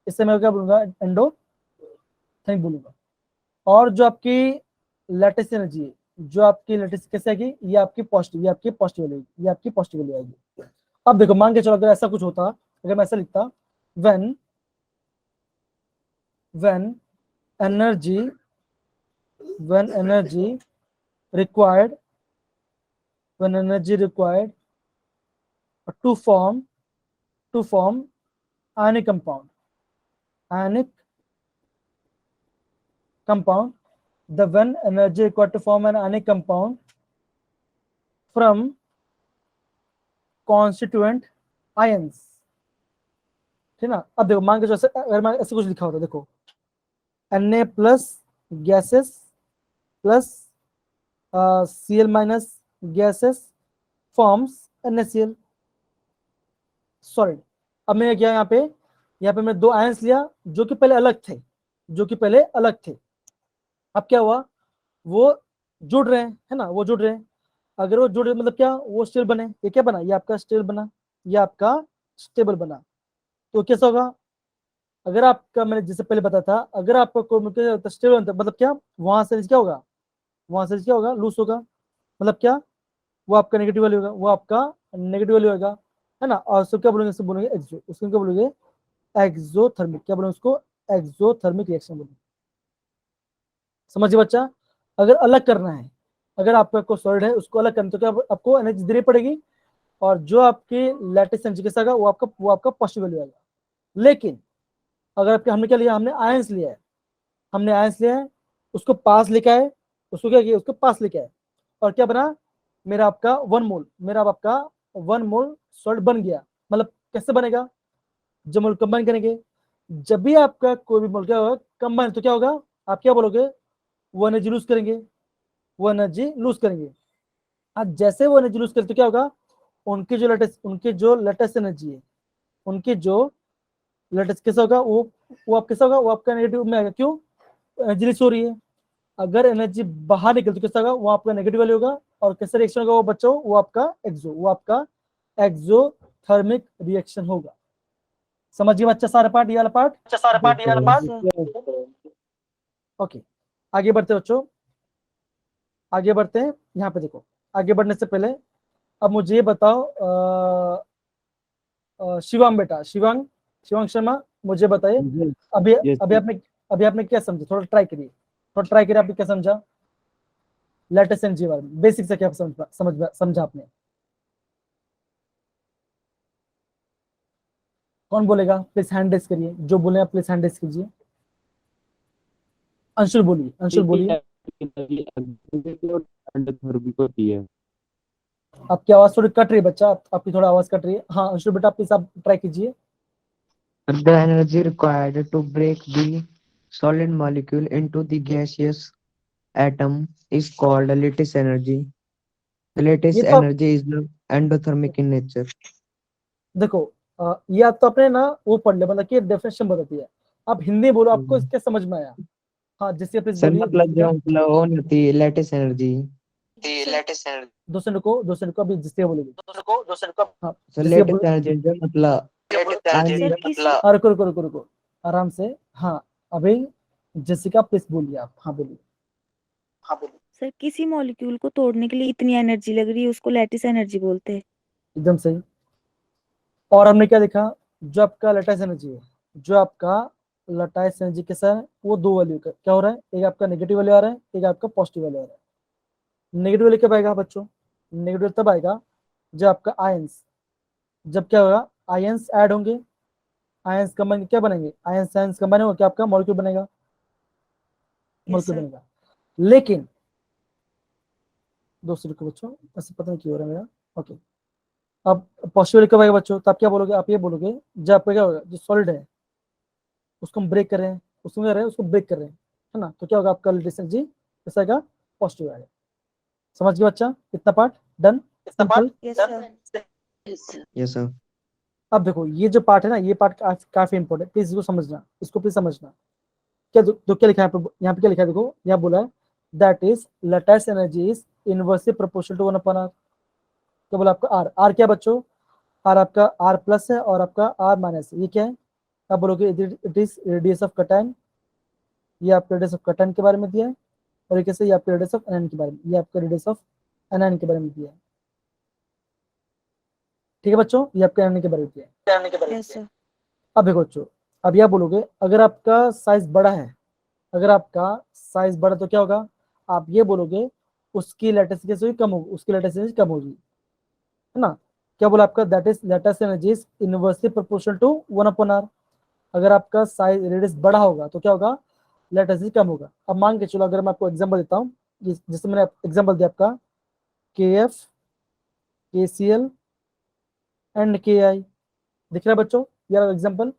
Speaker 1: इससे मैं क्या बोलूंगा, एंडोथर्मिक बोलूंगा। और जो आपकी लैटिस एनर्जी है, जो आपकी लैटिस कैसे आएगी, ये आपकी पॉजिटिव, ये आपकी पॉजिटिव वैल्यू, ये आपकी पॉजिटिव वैल्यू आएगी। अब देखो मान के चलो अगर ऐसा कुछ होता, अगर मैं ऐसा लिखता, when energy required to form ionic compound, the when energy required to form an ionic compound from constituent ions, ठीक ना। अब देखो मान के चलो अगर मैं ऐसे कुछ लिखा होता, देखो Na plus gases plus Cl minus gases forms NaCl solid. अब मैं क्या यहाँ पे मैं 2 आयंस लिया जो कि पहले अलग थे, अब क्या हुआ, वो जुड़ रहे हैं, है ना, वो जुड़ रहे हैं। अगर वो जुड़ रहे मतलब क्या, वो स्टेबल बने, ये क्या बना, ये आपका स्टेबल बना, ये आपका स्टेबल बना। तो कैसा होगा, अगर आपका, मैंने जैसे पहले बताया था, अगर आपका कोई स्टेबल बनता मतलब क्या, वहां से क्या होगा, लूज होगा, मतलब क्या, वो आपका नेगेटिव वैल्यू होगा, होगा, है ना। और उसको क्या बोलेंगे, एक्सो, उसको क्या बोलोगे, एक्सोथर्मिक, क्या बोलेंगे उसको, एक्सोथर्मिक रिएक्शन बोलेंगे। समझिए बच्चा, अगर अलग करना है, अगर आपका कोई सॉलिड है उसको अलग करना, तो क्या आपको एनर्जी देनी पड़ेगी, और जो आपकी लैटिस एनर्जी के साथ वो आपका पॉजिटिव वैल्यू आएगा। लेकिन अगर आपके हमने क्या लिया, हमने आयंस लिया है, उसको पास लेके आए, उसको पास लेके आए, और क्या बना, मेरा आपका 1 मोल सॉल्ट बन गया। मतलब कैसे बनेगा, जब मोल कंबाइन करेंगे, जब भी आपका कोई भी मोल क्या होगा कंबाइन, तो क्या होगा, आप क्या बोलोगे, वो एनर्जी लूज करेंगे। अब जैसे वो एनर्जी लूज करें तो क्या होगा, उनकी जो लेटेस्ट एनर्जी है, उनकी जो लेटेस्ट कैसा होगा, वो आप कैसा होगा, वो आपका नेगेटिव में आएगा। क्यों, एनर्जी रिलीज हो रही है। अगर एनर्जी बाहर निकल तो कैसा होगा, वो आपका नेगेटिव वैल्यू होगा। और कैसा रिएक्शन होगा वो बच्चों, वो आपका एक्सोथर्मिक रिएक्शन होगा। समझिए बच्चा सारा पार्ट, ये वाला पार्ट। ओके आगे बढ़ते बच्चों, आगे बढ़ते हैं। यहाँ पे देखो, आगे बढ़ने से पहले अब मुझे ये बताओ शिवांग बेटा, शिवांग शिवांग शर्मा, मुझे बताइए
Speaker 3: Yes,
Speaker 1: अभी
Speaker 3: yes,
Speaker 1: अभी आपने अभी आपने क्या समझा, थोड़ा ट्राई करिए, थोड़ा ट्राई करिए, आपने क्या समझा लेटेस्ट एनर्जी बारे में, बेसिक से क्या समझा आपने? कौन बोलेगा? प्लीज हैंड रेस करिए, जो बोले आप प्लीज हैंड रेस कीजिए। अंशुल बोलिए, अंशुल बोलिए।
Speaker 3: एंडोथर्मिक होती है।
Speaker 1: आपकी आवाज थोड़ी कट रही है बच्चा, आपकी थोड़ा आवाज कट रही है। हाँ अंशुल बेटा, प्लीज आप ट्राई कीजिए।
Speaker 3: The energy required to break the solid molecule into the gaseous atom is called lattice energy. The lattice
Speaker 1: ये तो
Speaker 3: energy is the endothermic in nature.
Speaker 1: देखो ये आप तो अपने ना वो पढ़ ले, मतलब कि डेफिनेशन बताती है। आप हिंदी बोलो, आपको इसके समझ में आया? हाँ जैसे प्लीज
Speaker 3: सर
Speaker 1: बोलिए।
Speaker 3: मतलब जो मतलब वो नहीं होती लेटेस्ट एनर्जी।
Speaker 1: दो सेकंड को, दो सेकंड को, अभी जिससे बोलोगे। हाँ
Speaker 3: सर
Speaker 1: जिससे
Speaker 3: लेटेस्ट एनर्जी जो मतलब
Speaker 4: सर किसी
Speaker 1: रुको रुको रुको रुको, आराम से। हाँ अभी जैसिका प्लीज बोलिए आप। हाँ बोलिए।
Speaker 4: सर किसी मॉलिक्यूल को तोड़ने के लिए इतनी एनर्जी लग रही है, उसको लैटिस एनर्जी बोलते हैं।
Speaker 1: एकदम सही। और हमने क्या देखा, जो आपका लटाइस एनर्जी है, जो आपका लटाइस एनर्जी कैसा है, वो दो वैल्यू का क्या हो रहा है, एक आपका नेगेटिव वैल्यू आ रहा है, एक आपका पॉजिटिव वैल्यू आ रहा है। नेगेटिव वैल्यू कब आएगा बच्चों? नेगेटिव तब आएगा जब आपका आयंस, जब क्या होगा, आयंस ऐड होंगे, आयंस कंबाइन क्या बनेंगे, आयंस आयंस कंबाइन होगा क्या आपका मॉलिक्यूल बनेगा, मॉलिक्यूल
Speaker 4: sir.
Speaker 1: बनेगा। लेकिन दूसरे को बच्चों ऐसे पता नहीं क्यों हो रहा है मेरा। ओके, अब पॉजिटिव कब आएगा बच्चों? तो आप क्या बोलोगे, आप ये बोलोगे जब आपका क्या होगा, जो सॉलिड है उसको हम ब्रेक कर रहे हैं, उसको क्या कर रहे हैं, उसको ब्रेक कर रहे हैं, है ना, तो क्या होगा आपका लेटेस्ट एनर्जी कैसा आएगा, पॉजिटिव आएगा। समझ गए बच्चा? इतना part done, simple.
Speaker 4: Yes, sir.
Speaker 3: Yes sir.
Speaker 1: अब देखो ये जो पार्ट है ना, ये पार्ट काफी इंपॉर्टेंट, प्लीज इसको समझना, इसको प्लीज समझना। क्या तो क्या लिखा है यहाँ पे क्या लिखा है देखो, यहाँ बोला है that is lattice energy is inversely proportional to 1/r। क्या बोला आपका आर, आर क्या बच्चों, आर आपका आर प्लस है और आपका आर माइनस है, ये क्या है? आप बोलोगे इट इज रेडियस ऑफ कटन, ये आपका रेडियस ऑफ कटन के बारे में दिया है, और ये कैसे, ये आपका रेडियस ऑफ एनआईएन के बारे में, ये आपका रेडियस ऑफ एनआईएन के बारे में दिया है। ठीक है बच्चों, ये आपका एनआईएन के बारे में दिया है।
Speaker 4: Yes, sir.
Speaker 1: अब देखो बच्चों, अब यह बोलोगे अगर आपका साइज बड़ा है, अगर आपका साइज बड़ा तो क्या होगा, आप ये बोलोगे उसकी लैटिस एनर्जी कम होगी, उसकी लैटिस एनर्जी कम होगी, है ना। क्या बोला आपका, that is lattice energy is inversely proportional to 1/r। अगर आपका साइज रेडियस बड़ा होगा तो क्या होगा, लैटिस एनर्जी कम होगा। अब मान के चलो, अगर मैं आपको एग्जांपल देता हूँ, जैसे मैंने एग्जांपल दिया आपका KF, KCl एंड KI, दिख रहा है बच्चों यार एग्जांपल?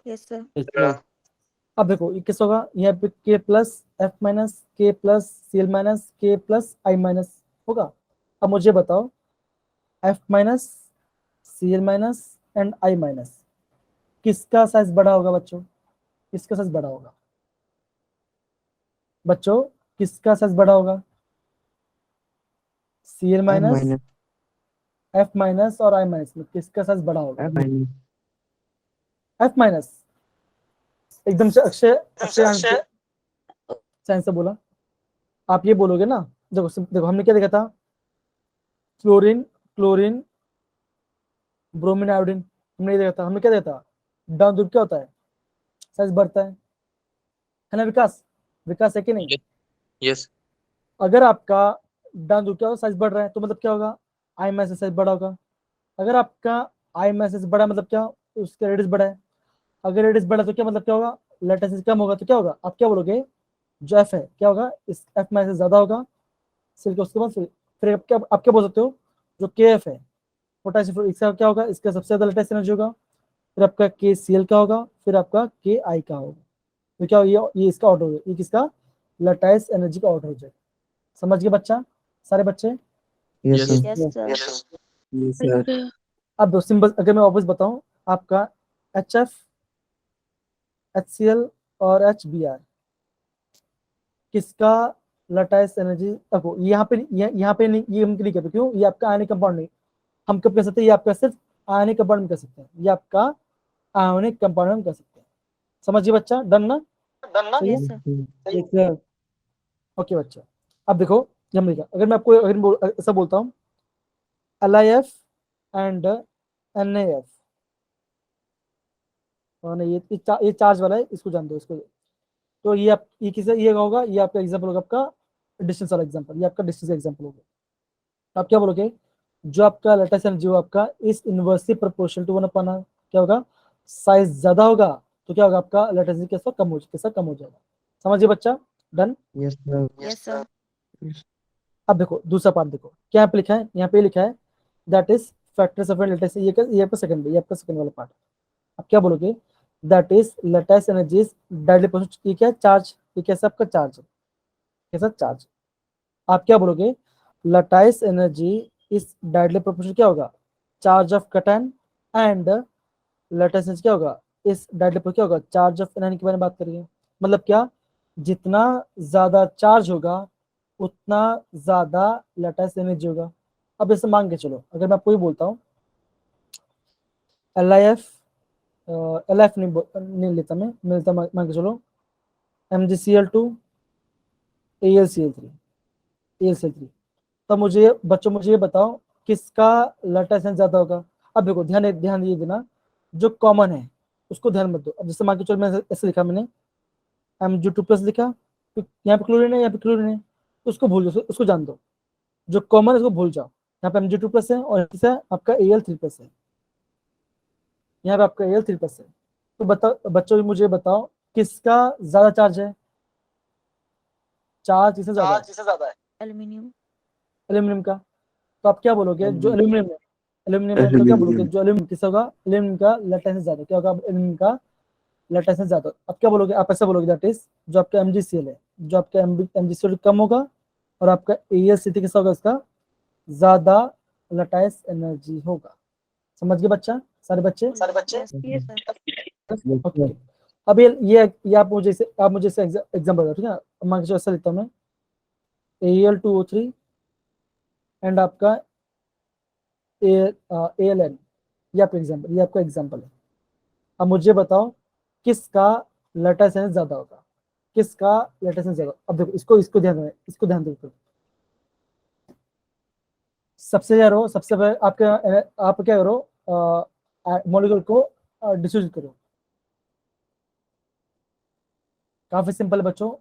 Speaker 4: Yes, sir.
Speaker 1: अब देखो ये किस होगा, यहाँ पे K plus F minus, K plus Cl minus, K plus I minus होगा। अब मुझे बताओ F minus, Cl minus and I minus, किसका साइज बड़ा होगा बच्चों, किसका साइज बड़ा होगा बच्चों, किसका साइज बड़ा होगा? Cl माइनस, F माइनस और I माइनस में किसका साइज बड़ा होगा? F minus. एकदम से अक्षय अक्षय साइंस से बोला। आप ये बोलोगे ना, देखो देखो हमने क्या देखा था, क्लोरीन क्लोरीन ब्रोमीन आयोडीन, हमने ये देखा था, हमने क्या देखा था, डाउन ग्रुप क्या होता है, साइज बढ़ता है ना विकास, विकास है कि नहीं?
Speaker 5: यस
Speaker 1: अगर आपका डाउन ग्रुप क्या होगा, साइज बढ़ रहा है, तो मतलब क्या होगा, आई मैसेज साइज बड़ा होगा। अगर आपका आई मैसेज बड़ा मतलब क्या, उसका रेडियस बड़ा है। अगर रेडियस बड़ा तो क्या मतलब क्या होगा, लेटेंसी कम होगा, तो क्या होगा, आप क्या बोलोगे, जो एफ है क्या होगा, इस एफ मैसेज ज्यादा होगा। सिर्फ उसके बाद फिर आप क्या बोल सकते हो, जो के एफ है पोटेशियम, इसका क्या होगा, इसका सबसे ज्यादा लेटेस्ट एनर्जी होगा। फिर आपका के सी एल का होगा, फिर आपका के आई का होगा। तो क्या ये इसका आउट हो जाएगा, ये किसका, लटाइस एनर्जी का आउट हो जाएगा। समझ गए बच्चा, सारे बच्चे?
Speaker 3: Yes sir.
Speaker 4: Yes, sir.
Speaker 2: Yes, sir.
Speaker 1: अब दो सिंपल, अगर मैं वापस बताऊं, आपका H F, H C L और एच बी आर, किसका लटाइस एनर्जी, देखो यहाँ पे नहीं, ये हम नहीं करते, क्यों, ये आपका आयनिक कंपाउंड नहीं, हम कब कर सकते हैं, ये आपका सिर्फ आयनिक कंपाउंड में कर सकते हैं, ये आपका आयनिक कंपाउंड में कर सकते हैं। समझिए बच्चा, डन ना?
Speaker 4: Yes, sir.
Speaker 2: Yes, sir.
Speaker 1: Okay बच्चा, अब देखो हमने लिखा। अगर मैं आपको ऐसा बोलता हूँ LIF एंड NAF, नहीं ये चार्ज वाला है, इसको जान दो इसको। तो ये आप ये किसे ये होगा, ये आपका एग्जांपल होगा आपका डिस्टेंस वाला एग्जांपल, ये आपका डिस्टेंस का एग्जांपल होगा। तो आप क्या बोलोगे, जो आपका लेटेस्ट एनर्जी हो आपका इस इनवर्सली प्रोपोर्शनल टू 1/r, क्या होगा, साइज ज्यादा होगा तो क्या होगा, आपका लेटेस्ट एनर्जी कैसा कम हो जाएगा। समझिए बच्चा, done.
Speaker 3: Yes, sir.
Speaker 4: Yes, sir.
Speaker 1: अब देखो दूसरा पार्ट देखो क्या यहाँ पे लिखा है, यहाँ पे लिखा है that is factors of latest, ये आपका सेकंड, ये आपका सेकंड वाला पार्ट। अब क्या बोलोगे, that is latest energy is directly proportional, ये क्या है, चार्ज, ये कैसा आपका चार्ज है, कैसा चार्ज। आप क्या बोलोगे, lattice energy is directly proportional क्या होगा, charge of cation, and lattice energy क्या होगा, इस डायरेक्टली क्या होगा, चार्ज ऑफ एनायन के बारे में बात करिए। मतलब क्या, जितना ज्यादा चार्ज होगा उतना ज्यादा लटाइस एनर्जी होगा। अब जैसे मान के चलो, अगर मैं आपको ये बोलता हूँ LIF, LIF नहीं लेता मैं लेता मान के चलो MgCl2 AlCl3। तो मुझे बच्चों मुझे ये बताओ किसका लटाइस एनर्जी ज्यादा होगा। अब देखो ध्यान ये देना, जो कॉमन है उसको ध्यान मत दो। अब जैसे मान के चलो मैं ऐसे लिखा मैंने Mg2+ लिखा, तो यहाँ पे क्लोरीन है, यहाँ पे क्लोरीन है, तो उसको भूल जाओ, उसको जान दो, जो कॉमन है उसको भूल जाओ। यहाँ पे Mg2+ है और किसा है आपका Al3+ है, यहाँ पे आपका Al3+ है। तो बताओ बच्चों मुझे बताओ किसका ज्यादा चार्ज है, चार्ज किससे ज्यादा है,
Speaker 4: Aluminium.
Speaker 1: एल्यूमिनियम का। तो आप क्या बोलोगे, जो एल्यूमिनियम है, तो क्या बोलोगे, जो एल्यूमिनियम किसका होगा, एल्यूमिनियम का लटाइस ज्यादा, क्या होगा, एल्यूमिनियम का लटाइस ज्यादा। अब क्या बोलोगे, आप ऐसा बोलोगे दैट इज जो आपका MgCl है, जो आपका MgCl कम होगा और आपका AlCl कैसा होगा, उसका ज्यादा लटाइस एनर्जी होगा। समझ गए बच्चा, सारे बच्चे।
Speaker 4: Yes, yes, sir.
Speaker 1: ओके, अब ये आप मुझे इसे एग्जांपल बताओ, ठीक है। अब मान के चलो ऐसा लिखता हूं मैं Al2O3 एंड आपका ALN, ये आपका एग्जांपल है। अब मुझे बताओ किसका लटाइस एनर्जी ज्यादा होगा, किसका लटाइस एनर्जी ज्यादा। अब देखो इसको ध्यान दो। सबसे पहले आप क्या करो, मॉलिक्यूल को डिस्यूज करो। काफी सिंपल है बच्चों,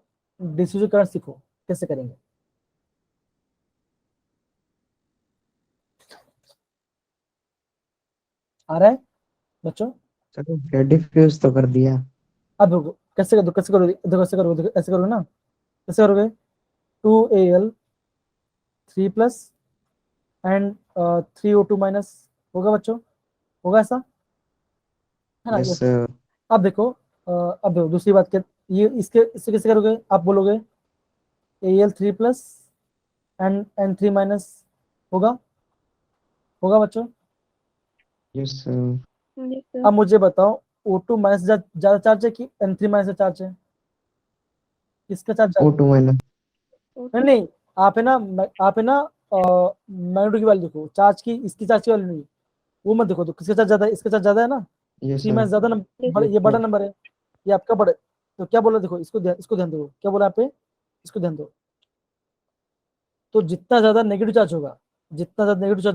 Speaker 1: डिस्यूज करना सीखो, कैसे करेंगे। आ रहा है बच्चों,
Speaker 3: चलो डिफ्यूज तो कर दिया।
Speaker 1: अब देखो कैसे करो, देखो ऐसे करो ना, कैसे करोगे, 2Al3+ एंड 3O2- होगा बच्चों, होगा ऐसा, है ना।
Speaker 3: Yes
Speaker 1: Yes.
Speaker 3: सर।
Speaker 1: अब देखो दूसरी बात क्या, ये इससे कैसे करोगे, आप बोलोगे Al3+ एंड N3- होगा बच्चों।
Speaker 3: Yes sir.
Speaker 4: Yes, sir.
Speaker 1: अब मुझे बताओ O2- ज्यादा चार्ज है कि N3- चार्ज है, किसका चार्ज ज्यादा
Speaker 3: O2 माइनस।
Speaker 1: नहीं, आप है ना मैग्नीट्यूड की वैल्यू देखो, चार्ज की, इसकी चार्ज की वैल्यू नहीं, वो मत देखो, तो किसका चार्ज ज्यादा है, इसका चार्ज ज्यादा है ना,
Speaker 3: यस
Speaker 1: 3-
Speaker 3: सर।
Speaker 1: ज्यादा नंबर, ये बड़ा नंबर है, ये आपका बड़ा। तो क्या बोला, देखो इसको ध्यान दो, क्या बोला आप, इसको ध्यान दो। तो जितना ज्यादा नेगेटिव चार्ज होगा,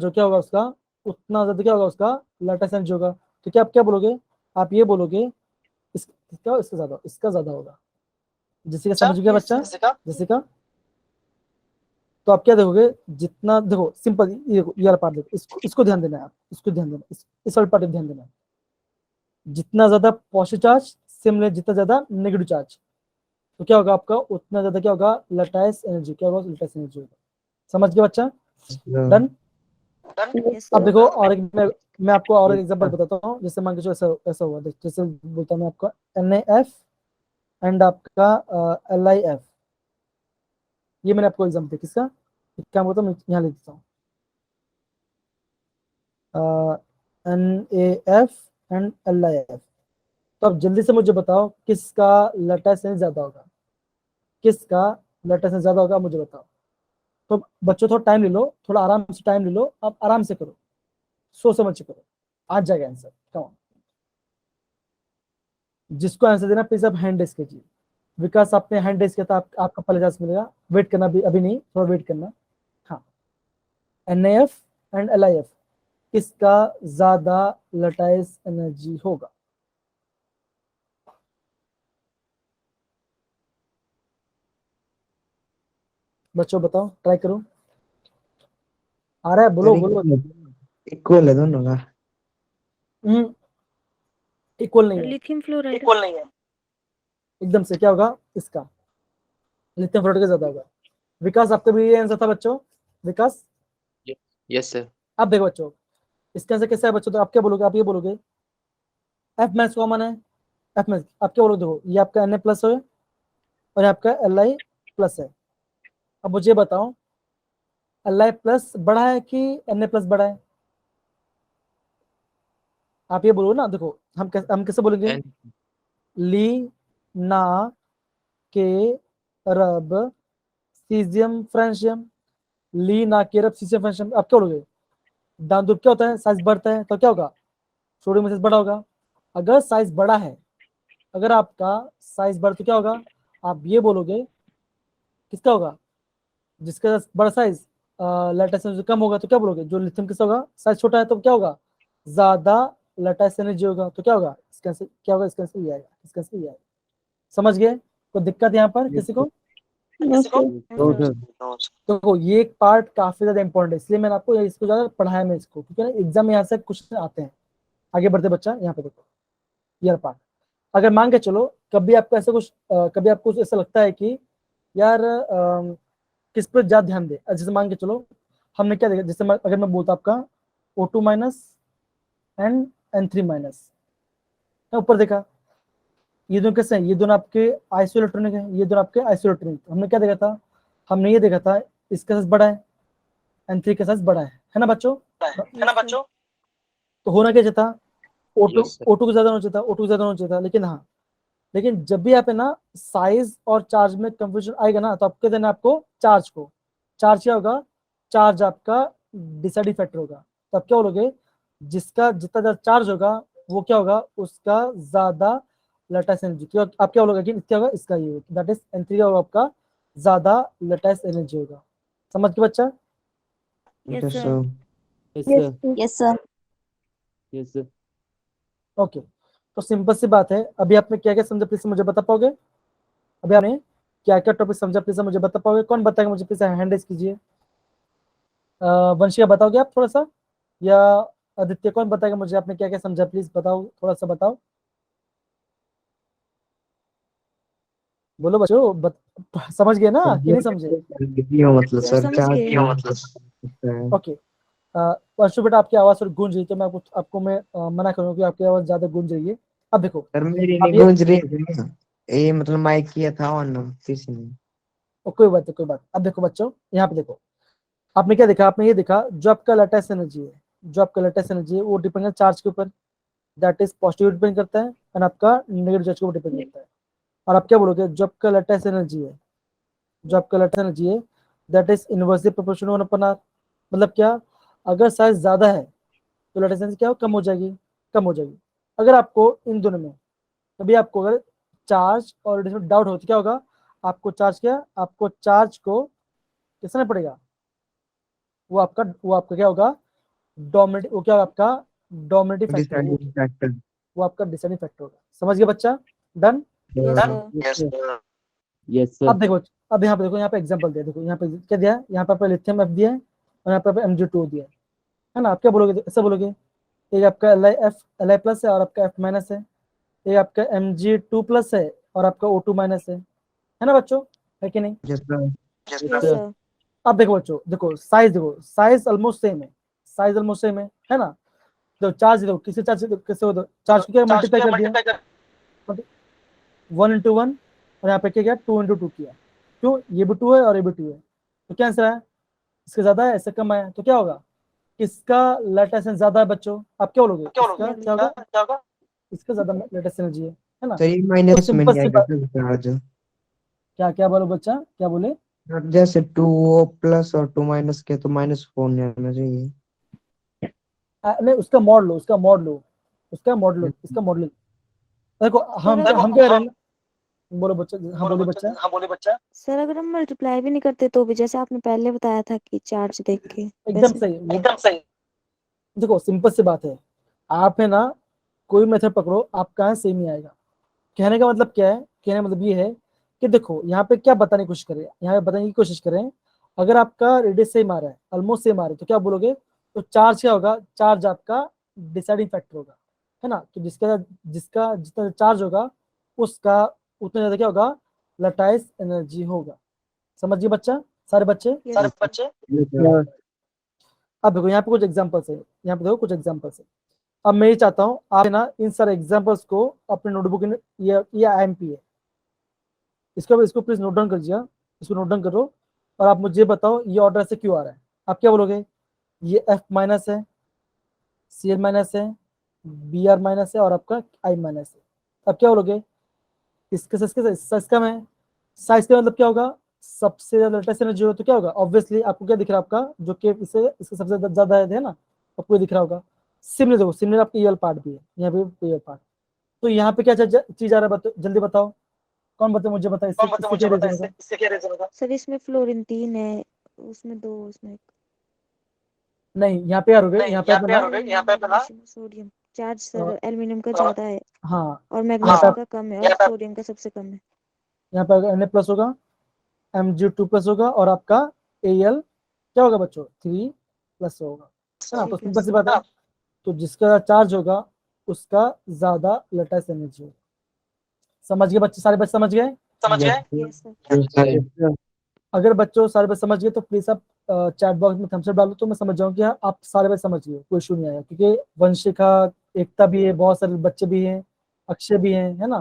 Speaker 1: क्या होगा उसका, उतना ज्यादा क्या होगा उसका लटाइस एनर्जी होगा। तो क्या आप क्या बोलोगे, आप ये बोलोगे इसका ज्यादा होगा। जैसे का समझ गया बच्चा, जैसे का। तो आप क्या देखोगे, जितना देखो सिंपल, ये वाला पार्ट देखो, इसको ध्यान देना है, आप इसको ध्यान देना, इस वाले पार्ट पे ध्यान देना है। जितना ज्यादा पॉजिटिव चार्ज सिमिलर, जितना ज्यादा नेगेटिव चार्ज, तो क्या होगा आपका, उतना ज्यादा क्या होगा, लटाइस एनर्जी, क्या होगा, लटाइस एनर्जी होगा। समझ गया बच्चा, डन।
Speaker 4: Yes,
Speaker 1: अब
Speaker 4: sir.
Speaker 1: देखो और मैं आपको और एक एग्जांपल बताता हूँ। जैसे मान के चलो ऐसा हुआ, जैसे बोलता हूँ मैं आपको NaF एंड आपका LiF, ये मैंने आपको एग्जांपल दिया, किसका, एक काम करता हूँ मैं यहाँ लिख देता हूँ NaF एंड LiF। तो अब जल्दी से मुझे बताओ किसका लटाइस एनर्जी ज्यादा होगा, किसका लटाइस एनर्जी ज्यादा होगा, मुझे बताओ। तो बच्चों थोड़ा टाइम ले लो, थोड़ा आराम से टाइम ले लो, आप आराम से करो, सोच समझ के करो, आ जाएगा आंसर। कम, जिसको आंसर देना प्लीज आप हैंड रेज कीजिए, विकास आपने हैंड रेज किया था, आपका पहले चांस मिलेगा, वेट करना, अभी नहीं, थोड़ा वेट करना। हाँ, NAF एंड LIF किसका ज्यादा लटाइस एनर्जी होगा? बच्चों बताओ, ट्राई करो, आ रहा है, बोलो बोलो।
Speaker 3: इक्वल है दोनों का।
Speaker 1: इक्वल नहीं है,
Speaker 4: लिथियम फ्लोराइड।
Speaker 1: इक्वल नहीं है एकदम से। क्या होगा इसका? लिथियम फ्लोराइड का ज्यादा होगा। विकास आपका भी ये आंसर था बच्चों? विकास,
Speaker 5: यस सर।
Speaker 1: अब देखो बच्चों, इसका आंसर कैसा है बच्चों? तो आप क्या बोलोगे? आप ये बोलोगे एफ मैक्स कॉमन है, एफ मैक्स, आप क्या बोलोगे? देखो, ये आपका Na प्लस है और ये आपका Li प्लस है। अब मुझे बताओ, Li प्लस बड़ा है कि Na प्लस बड़ा है? आप ये बोलो ना। देखो, हम कैसे बोलेंगे? ली ना के रब सीजियम फ्रेंशियम, ली ना के रब सीजियम फ्रेंशियम। आप क्या बोलोगे? दान दूर क्या होता है? साइज बढ़ता है, तो क्या होगा? सोडियम में बड़ा होगा। अगर साइज बड़ा है, अगर आपका साइज बड़ा, तो क्या होगा? आप ये बोलोगे किसका होगा? जिसका बड़ा साइज लैटिस एनर्जी कम होगा, तो क्या बोलोगे? जो लिथियम किसका होगा? साइज छोटा है, तो क्या होगा? ज्यादा लैटिस एनर्जी होगा। तो क्या होगा? इसका आंसर क्या होगा? इसका आंसर ये आएगा, इसका आंसर ये आएगा। समझ गए? कोई दिक्कत यहाँ पर किसी को? तो ये एक पार्ट काफी ज्यादा इंपॉर्टेंट है, इसलिए मैंने आपको इसको ज्यादा पढ़ाया मैं इसको, क्योंकि ना एग्जाम में यहाँ से क्वेश्चन आते हैं। आगे बढ़ते बच्चा, यहाँ पे देखो ये पार्ट। अगर मान के चलो कभी आपको ऐसा कुछ कभी आपको ऐसा लगता है कि यार किस पर ज्यादा ध्यान दे, जैसे मान के चलो हमने क्या देखा, जैसे अगर मैं बोलता आपका O2 minus and N3 minus, ऊपर देखा, ये दोनों कैसे हैं? ये दोनों आपके आइसोइलेक्ट्रॉनिक हैं, ये दोनों आपके आइसोइलेक्ट्रॉनिक। हमने क्या देखा था? हमने ये देखा था इसका साइज बड़ा है, N3 का साइज बड़ा है ना बच्चों?
Speaker 4: है ना बच्चों?
Speaker 1: तो होना क्या चाहिए था? O2
Speaker 5: Yes, sir.
Speaker 1: O2 को ज्यादा होना चाहिए था, O2 को ज्यादा होना चाहिए था। लेकिन हाँ, लेकिन जब भी यहाँ पे ना साइज और चार्ज में कंफ्यूजन आएगा ना, तो आपके देना आपको चार्ज को। चार्ज क्या होगा? चार्ज आपका डिसाइडिंग फैक्टर होगा। तो आप क्या बोलोगे? जिसका जितना ज्यादा चार्ज होगा वो क्या होगा? उसका ज्यादा लैटिस एनर्जी। क्यों? आप क्या बोलोगे कि क्या होगा? इसका ये होगा, दैट इज N3 होगा आपका ज्यादा लैटिस एनर्जी होगा। समझ के बच्चा?
Speaker 4: Yes
Speaker 3: Yes,
Speaker 4: sir.
Speaker 3: sir.
Speaker 6: Yes sir.
Speaker 5: Yes, sir.
Speaker 1: Okay, तो सिंपल सी बात है। अभी आपने क्या क्या समझा, प्लीज मुझे बता पाओगे? अभी आपने क्या क्या टॉपिक समझा, प्लीज मुझे बता पाओगे? कौन बताएगा मुझे? प्लीज हैंड रेज कीजिए। वंशिका बताओगे आप थोड़ा सा, या आदित्य? कौन बताएगा मुझे आपने क्या क्या समझा? प्लीज बताओ, थोड़ा सा बताओ। बोलो बच्चों, समझ गए ना कि नहीं समझे?
Speaker 3: मतलब
Speaker 4: सर,
Speaker 3: सर
Speaker 4: समझ
Speaker 3: चार्ज
Speaker 4: गए।
Speaker 3: क्या मतलब?
Speaker 1: ओके, वंशु बेटा आपकी आवाज थोड़ी गूंज रही, तो मैं आपको मैं मना करूंगा कि आपकी आवाज ज्यादा गूंज रही है। अब देखो,
Speaker 3: सर मेरी
Speaker 1: अब
Speaker 3: नहीं गूंज रही थी ना, ये मतलब माइक किया था ऑन किसी ने।
Speaker 1: कोई बात नहीं, कोई बात। अब देखो बच्चों, यहाँ पे देखो, आपने क्या देखा? आपने ये देखा, जो आपका लैटिस एनर्जी है, जो आपका लैटिस एनर्जी है वो डिपेंड है चार्ज के ऊपर, दैट इज पॉजिटिव डिपेंड करता है, एंड आपका नेगेटिव चार्ज के ऊपर डिपेंड करता है। और आप क्या बोलोगे? जो आपका लैटिस एनर्जी है, जो आपका लैटिस एनर्जी है, that is inversely proportional 1/r। मतलब क्या? अगर साइज ज्यादा है तो लैटिस एनर्जी क्या हो? कम हो जाएगी, कम हो जाएगी। अगर आपको इन दोनों में कभी आपको अगर चार्ज और डाउट हो, तो क्या होगा? आपको चार्ज को किसने पड़ेगा? वो आपका क्या होगा? डोमिनेटिव, वो क्या होगा आपका? डोमिनेटिव फैक्टर होगा।
Speaker 3: Deciding factor.
Speaker 1: वो आपका डिसाइडिंग फैक्टर होगा। समझ गए बच्चा? Done?
Speaker 4: Yes sir.
Speaker 5: Yes, sir.
Speaker 1: अब देखो, अब यहाँ पे देखो, यहाँ पे एग्जांपल दिया, देखो यहाँ पे क्या दिया है? यहाँ पे लिथियम F दिया है और यहाँ पे Mg2 दिया है ना? आप क्या बोलोगे? ऐसा बोलोगे, एक आपका Li प्लस है और आपका F माइनस है, एक आपका Mg2 प्लस है और आपका O2 माइनस है ना बच्चों? है कि नहीं?
Speaker 3: Yes sir.
Speaker 4: Yes sir.
Speaker 1: अब देखो बच्चों, देखो साइज ऑलमोस्ट सेम है, साइज ऑलमोस्ट सेम है ना? तो चार्ज देखो, किसी चार्ज कैसे हो? चार्ज को क्या मल्टीप्लाई कर दिया, 1 × 1, और यहाँ पे क्या किया? 2 × 2 किया। क्यों? ये भी 2 है और ये भी 2 है, तो क्या आंसर है? इसका ज्यादा है, इससे कम है, तो क्या होगा? इसका लैटिस एनर्जी ज्यादा है बच्चों। आप क्या बोलोगे? इसका क्या होगा? इसका ज्यादा लैटिस एनर्जी है ना?
Speaker 3: सर ये
Speaker 1: तो
Speaker 3: माइनस में
Speaker 1: सिंपल
Speaker 3: नहीं
Speaker 1: सी
Speaker 3: आएगा
Speaker 1: बात,
Speaker 3: सर चार्ज।
Speaker 1: क्या क्या बोलो बच्चा, क्या बोले?
Speaker 3: जैसे 2O प्लस और 2 माइनस के तो -4 नहीं आना चाहिए।
Speaker 1: नहीं, उसका मॉड लो, उसका मॉड लो, उसका मॉड लो, इसका मॉडल। देखो हम क्या कर रहे हैं, बोलो बच्चा, हाँ बोलिए बच्चा।
Speaker 4: सर अगर हम मल्टीप्लाई भी नहीं करते तो भी, जैसे आपने पहले बताया था कि चार्ज देख के,
Speaker 1: एकदम
Speaker 4: वैसे
Speaker 1: सही, एकदम सही। देखो सिंपल सी बात है, आप है ना कोई मेथड पकड़ो, आपका है सेम ही आएगा। कहने का मतलब क्या है, कहने का मतलब ये है कि देखो यहाँ पे क्या बताने की कोशिश करें, यहाँ पे बताने की कोशिश करें, अगर आपका रेडियस सेम आ रहा है, ऑलमोस्ट सेम आ रहा है, तो क्या बोलोगे, तो चार्ज क्या होगा, चार्ज आपका डिसाइडिंग फैक्टर होगा, है ना। तो जिसका जिसका जितना चार्ज होगा उसका उतना ज्यादा क्या होगा, लटाइस एनर्जी होगा। समझिए बच्चा, सारे बच्चे।
Speaker 4: Yes, sir.
Speaker 2: Yes,
Speaker 1: अब देखो यहाँ पे कुछ एग्जाम्पल्स है, यहाँ पे देखो कुछ एग्जाम्पल्स है। अब मैं ये चाहता हूँ आप ना इन सारे एग्जाम्पल्स को अपने नोटबुक में, ये IMP है, इसको प्लीज नोट डाउन करिए, इसको नोट डाउन करो और आप मुझे बताओ ये ऑर्डर से क्यों आ रहा है। आप क्या बोलोगे, ये F माइनस है, CL माइनस है, BR माइनस है और आपका I माइनस है। अब क्या बोलोगे, इसके साइज कम है, साइज का मतलब क्या होगा, सबसे ज्यादा लेटेस्ट एनर्जी हो तो क्या होगा, ऑब्वियसली आपको क्या दिख रहा है, आपका जो के इससे सबसे ज्यादा है ना, आपको ये दिख रहा होगा। सिमिलर देखो, सिमिलर आपका ये पार्ट भी है, यहाँ पे ये पार्ट। तो यहाँ पे क्या चीज आ रहा है, जल्दी बताओ, कौन बताओ, मुझे बताओ, इससे क्या रीजन होगा।
Speaker 4: सर इसमें फ्लोरीन 3 है, उसमें 2, उसमें 1।
Speaker 1: नहीं यहाँ पे यार हो गए, यहाँ पे अपना
Speaker 4: सोडियम चार्ज सर एल्यूमिनियम का ज्यादा है
Speaker 1: हाँ,
Speaker 4: और मैग्नीशियम का कम है और सोडियम का सबसे कम है।
Speaker 1: यहाँ पे Na प्लस होगा, Mg2 प्लस होगा और आपका Al क्या होगा बच्चों, 3 प्लस होगा, है ना। तो सिंपल सी बात है, तो जिसका चार्ज होगा उसका ज्यादा लेटेस्ट एनर्जी होगा। समझ गए बच्चे, सारे बच्चे समझ गए।
Speaker 4: Yes, sir.
Speaker 2: sir.
Speaker 1: अगर बच्चों सारे बच्चे समझ गए तो प्लीज आप चैट बॉक्स में थम्स अप डालो, तो मैं समझ जाऊँ कि हाँ, आप सारे बच्चे समझ गए, कोई इशू नहीं आया, क्योंकि वंशिका, एकता भी है, बहुत सारे बच्चे भी हैं, अक्षय भी हैं, है ना।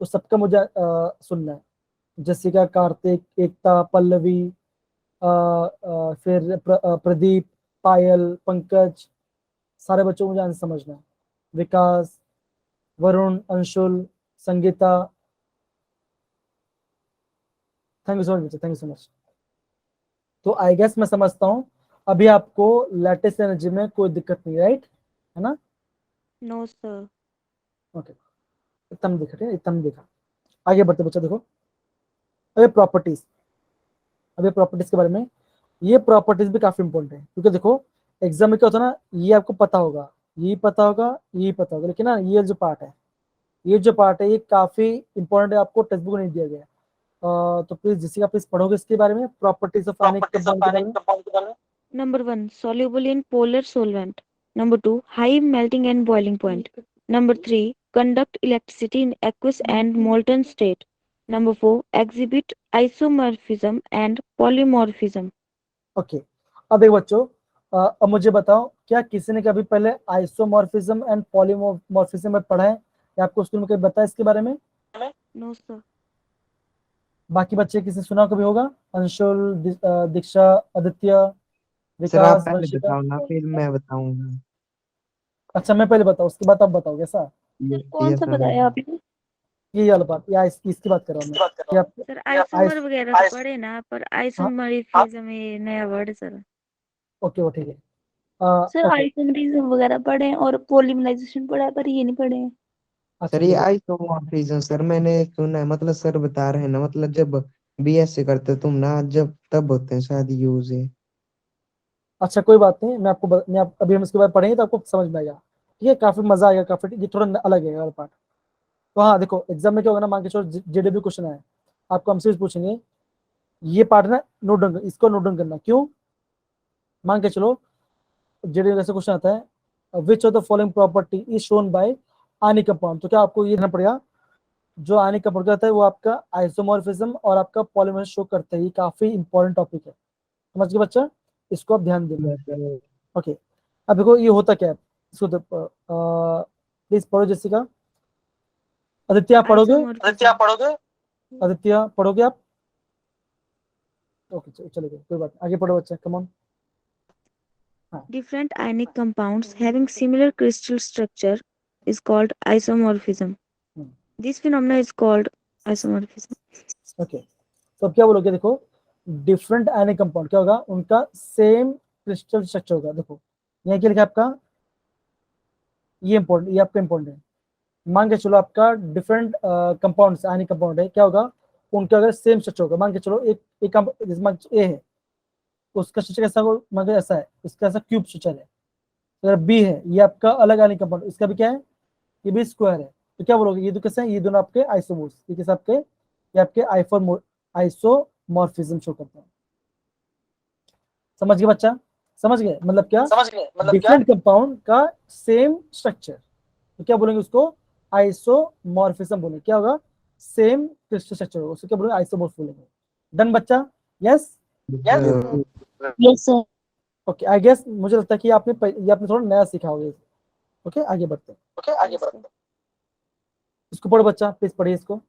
Speaker 1: तो सबका मुझे सुनना है, जसिका, कार्तिक, एकता, पल्लवी, फिर प्रदीप, पायल, पंकज, सारे बच्चों को मुझे आंसर समझना है। Vikas, Varun, Anshul, Sangeeta, thank you so much, thank you so much. तो आई गेस मैं समझता हूँ अभी आपको लेटेस्ट एनर्जी में कोई दिक्कत नहीं, राइट, है ना।
Speaker 4: No sir.
Speaker 1: ओके, इतना दिखा, ठीक है, इतना दिखा। आगे बढ़ते बच्चा, देखो अभी प्रॉपर्टीज के बारे में, ये प्रॉपर्टीज भी काफी इंपॉर्टेंट है, क्योंकि देखो एग्जाम में क्या होता है ना, ये आपको पता होगा, ये पता होगा, ये पता होगा, लेकिन ना ये जो पार्ट है, ये काफी इंपॉर्टेंट है, आपको टेक्स्ट बुक नहीं दिया गया है। तो प्लीज जिसका प्लीज पढ़ोगे इसके बारे में, प्रॉपर्टीज ऑफ आयनिक कंपाउंड के बारे में।
Speaker 4: Number 1, soluble in polar solvent. Number 2, high melting and boiling point. Number 3, conduct electricity in aqueous and molten state. Number 4, exhibit isomorphism and polymorphism.
Speaker 1: Okay, अब एक बच्चों, अब मुझे बताओ, क्या किसी ने कभी पहले आइसोमॉर्फिज्म एंड पॉलीमॉर्फिज्म में पढ़ा है, या आपको स्कूल में कभी बताया इसके बारे में।
Speaker 4: No sir.
Speaker 1: बाकी बच्चे किसी सुना कभी होगा, अंशुल, दीक्षा, आदित्य,
Speaker 3: सर आप
Speaker 1: विकास,
Speaker 3: पहले
Speaker 1: वंशिका।
Speaker 3: बताओ ना, फिर मैं बताऊंगा।
Speaker 1: अच्छा मैं पहले बताऊँ, उसके बाद आप बताओगे ऐसा।
Speaker 6: कौन सा बताया आपने?
Speaker 1: ये वाला बात, या इसकी बात कर रहा हूँ मैं, कि आप
Speaker 4: सर आइसोमर वगैरह तो पढ़े ना, पर आइसोमरिज्म ये नया वर्ड है सर।
Speaker 1: ओके वो ठीक है।
Speaker 6: सर
Speaker 1: ओके,
Speaker 6: आइसोमरिज्म वगैरह पढ़े हैं और पॉलीमराइजेशन पढ़ा है, पर ये नहीं पढ़े हैं।
Speaker 1: अच्छा
Speaker 3: सर ये
Speaker 1: ठीक है।
Speaker 3: आइसोमॉर्फिज्म सर मैंने सुना है, मतलब सर बता रहे हैं ना, मतलब जब बीएससी करते हो तुम ना, जब तब होते हैं शायद यूज है।
Speaker 1: अच्छा कोई बात नहीं, अभी हम इसके बारे में पढ़ेंगे तो आपको समझ में आएगा, ठीक है, काफी मजा आएगा, काफी ये थोड़ा अलग है पार्ट। तो हाँ देखो, एग्जाम में क्या होगा ना, मान के चलो जेडब्ल्यू क्वेश्चन है, आपको हमसे भी पूछेंगे, ये पार्ट ना नोट डाउन, इसको नोट डाउन करना, क्यों, मान के चलो जेडब्ल्यू जैसे क्वेश्चन आता है, which of the following property is shown by ionic compound, तो क्या आपको ये देखना पड़ेगा, जो आयनिक कंपाउंड होता है वो आपका आइसोमॉर्फिज्म और आपका पॉलीमर शो करता है, ये काफी इंपॉर्टेंट टॉपिक है, समझ गए बच्चा, इसको आप ध्यान देना। ओके, अब देखो ये होता क्या है, इसको प्लीज पढ़ो जैसिका, आदित्य आप पढ़ोगे,
Speaker 4: Isomorphism.
Speaker 1: आदित्य पढ़ोगे आप। ओके चलेगा, कोई बात नहीं, आगे पढ़ो बच्चा, come on.
Speaker 4: Different ionic compounds having similar crystal structure is called isomorphism.
Speaker 1: Hmm.
Speaker 4: This phenomena is called isomorphism.
Speaker 1: Okay, तो अब क्या बोलोगे, देखो डिफरेंट आयनिक कंपाउंड क्या होगा, उनका सेम क्रिस्टल स्ट्रक्चर होगा। देखो यहाँ क्या लिखा है आपका, ये इंपॉर्टेंट, ये आपका इंपॉर्टेंट है, मान के चलो आपका डिफरेंट कंपाउंड आयनिक कंपाउंड है, क्या होगा उनका अगर सेम स्ट्रक्चर होगा, मान के चलो एक ए है, उसका स्ट्रक्चर कैसा होगा, मान के ऐसा है, इसका ऐसा क्यूब स्ट्रक्चर है। अगर बी है, ये आपका अलग आयनिक कंपाउंड, इसका भी क्या है, ये भी स्क्वायर है, तो क्या बोलोगे, ये तो कैसे हैं, ये दोनों आपके आइसोमोर्स, ये कैसे आपके, ये आपके आइसोमॉर्फिज्म शो करते हैं। समझ गए बच्चा, समझ गए, मतलब क्या, डिफरेंट कंपाउंड का सेम स्ट्रक्चर, तो क्या बोलेंगे उसको, आइसोमॉर्फिज्म बोलेंगे, क्या होगा, सेम क्रिस्टल स्ट्रक्चर होगा, उसको क्या बोलेंगे, आइसोमॉर्फ बोलेंगे। डन बच्चा, yes
Speaker 6: yes sir.
Speaker 1: Okay. I guess मुझे लगता है कि आपने थोड़ा नया सीखा होगा। ओके आगे बढ़ते हैं, इसको पढ़ो बच्चा, प्लीज पढ़िए इसको।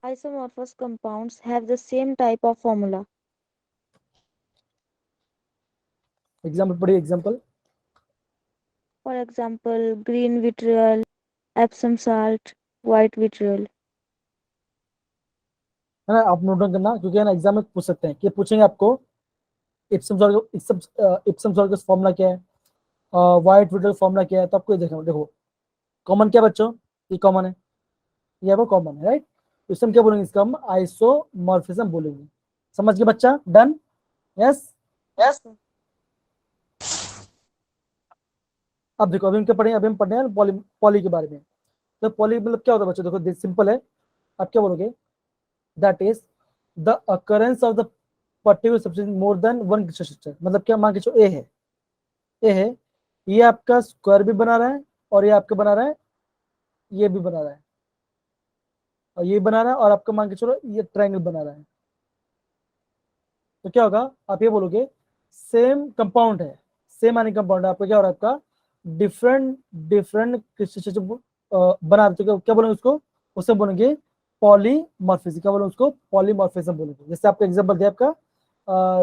Speaker 4: Isomorphous compounds have the same type of formula.
Speaker 1: Example पढ़िए, example.
Speaker 4: For example, green vitriol, Epsom salt, white vitriol.
Speaker 1: है ना, आप नोट डाउन करना, क्योंकि है ना एग्जाम में पूछ सकते हैं, कि पूछेंगे आपको इप्सम सॉल्ट का फॉर्मूला क्या है, व्हाइट विट्रियल फॉर्मूला क्या है, तो आपको ये देखना, देखो कॉमन क्या बच्चों, ये कॉमन है, ये वो कॉमन है, राइट, तो इसमें क्या बोलेंगे, इसका हम आइसोमॉर्फिज्म बोलेंगे। समझ गए बच्चा, डन, यस। अब देखो, अभी हम क्या पढ़ेंगे, अभी हम पढ़ने हैं पॉली के बारे में। तो पॉली मतलब क्या होता है बच्चों, देखो सिंपल है, आप क्या बोलोगे, that is the occurrence of the particular substance more than one crystal structure. मतलब क्या, मान के चलो ए है, ये आपका स्क्वायर भी बना रहा है, और ये आपका बना रहा है, ये भी बना रहा है, और ये बना रहा है, और आपका मान के चलो ये ट्रायंगल बना रहा है, तो क्या होगा, आप ये बोलोगे सेम कंपाउंड है, सेम आने कंपाउंड है, आपका क्या हो रहा है, आपका डिफरेंट डिफरेंट क्रिस्टल स्ट्रक्चर बना रहे, तो क्या बोलेंगे उसको, उसे बोलेंगे पॉलीमॉर्फिज्म। क्या बोलेंगे उसको, पॉलीमॉर्फिज्म बोलेंगे। जैसे आपका एग्जांपल दिया आपका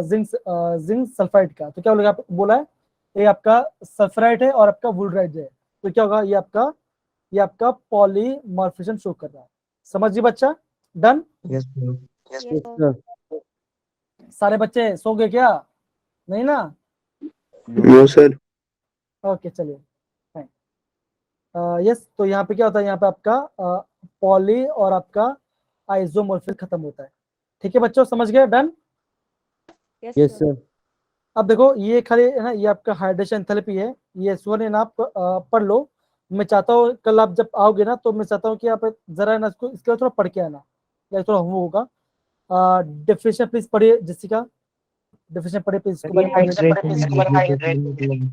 Speaker 1: जिंक सल्फाइड का, तो क्या बोलेगा, आप बोला है ये आपका सल्फराइड है और आपका वुलराइड है, तो क्या होगा, ये आपका पॉलीमॉर्फिज्म शो कर रहा है। समझिए बच्चा, डन।
Speaker 3: Yes
Speaker 4: Yes,
Speaker 2: sir.
Speaker 1: सारे बच्चे सो गए क्या, नहीं ना,
Speaker 2: No, sir.
Speaker 1: ओके चलिए, यस। तो यहाँ पे क्या होता है, यहाँ पे आपका पॉली और आपका आइसोमॉर्फिज्म खत्म होता है। ठीक है बच्चों, समझ गए, done.
Speaker 4: yes,
Speaker 2: Yes,
Speaker 4: sir.
Speaker 2: sir.
Speaker 1: अब देखो ये खाली है ना, ये आपका हाइड्रेशन एंथैल्पी है, ये स्वर्ण आप पढ़ लो। मैं चाहता हूँ कल आप जब आओगे ना, तो मैं चाहता हूँ कि आप जरा ना इसको इसके थोड़ा पढ़ के आना, या थोड़ा होमवर्क होगा। डेफिनेशन प्लीज पढ़िए, जैसिका डेफिनेशन पढ़िए प्लीज, इसको
Speaker 3: हाइड्रेशन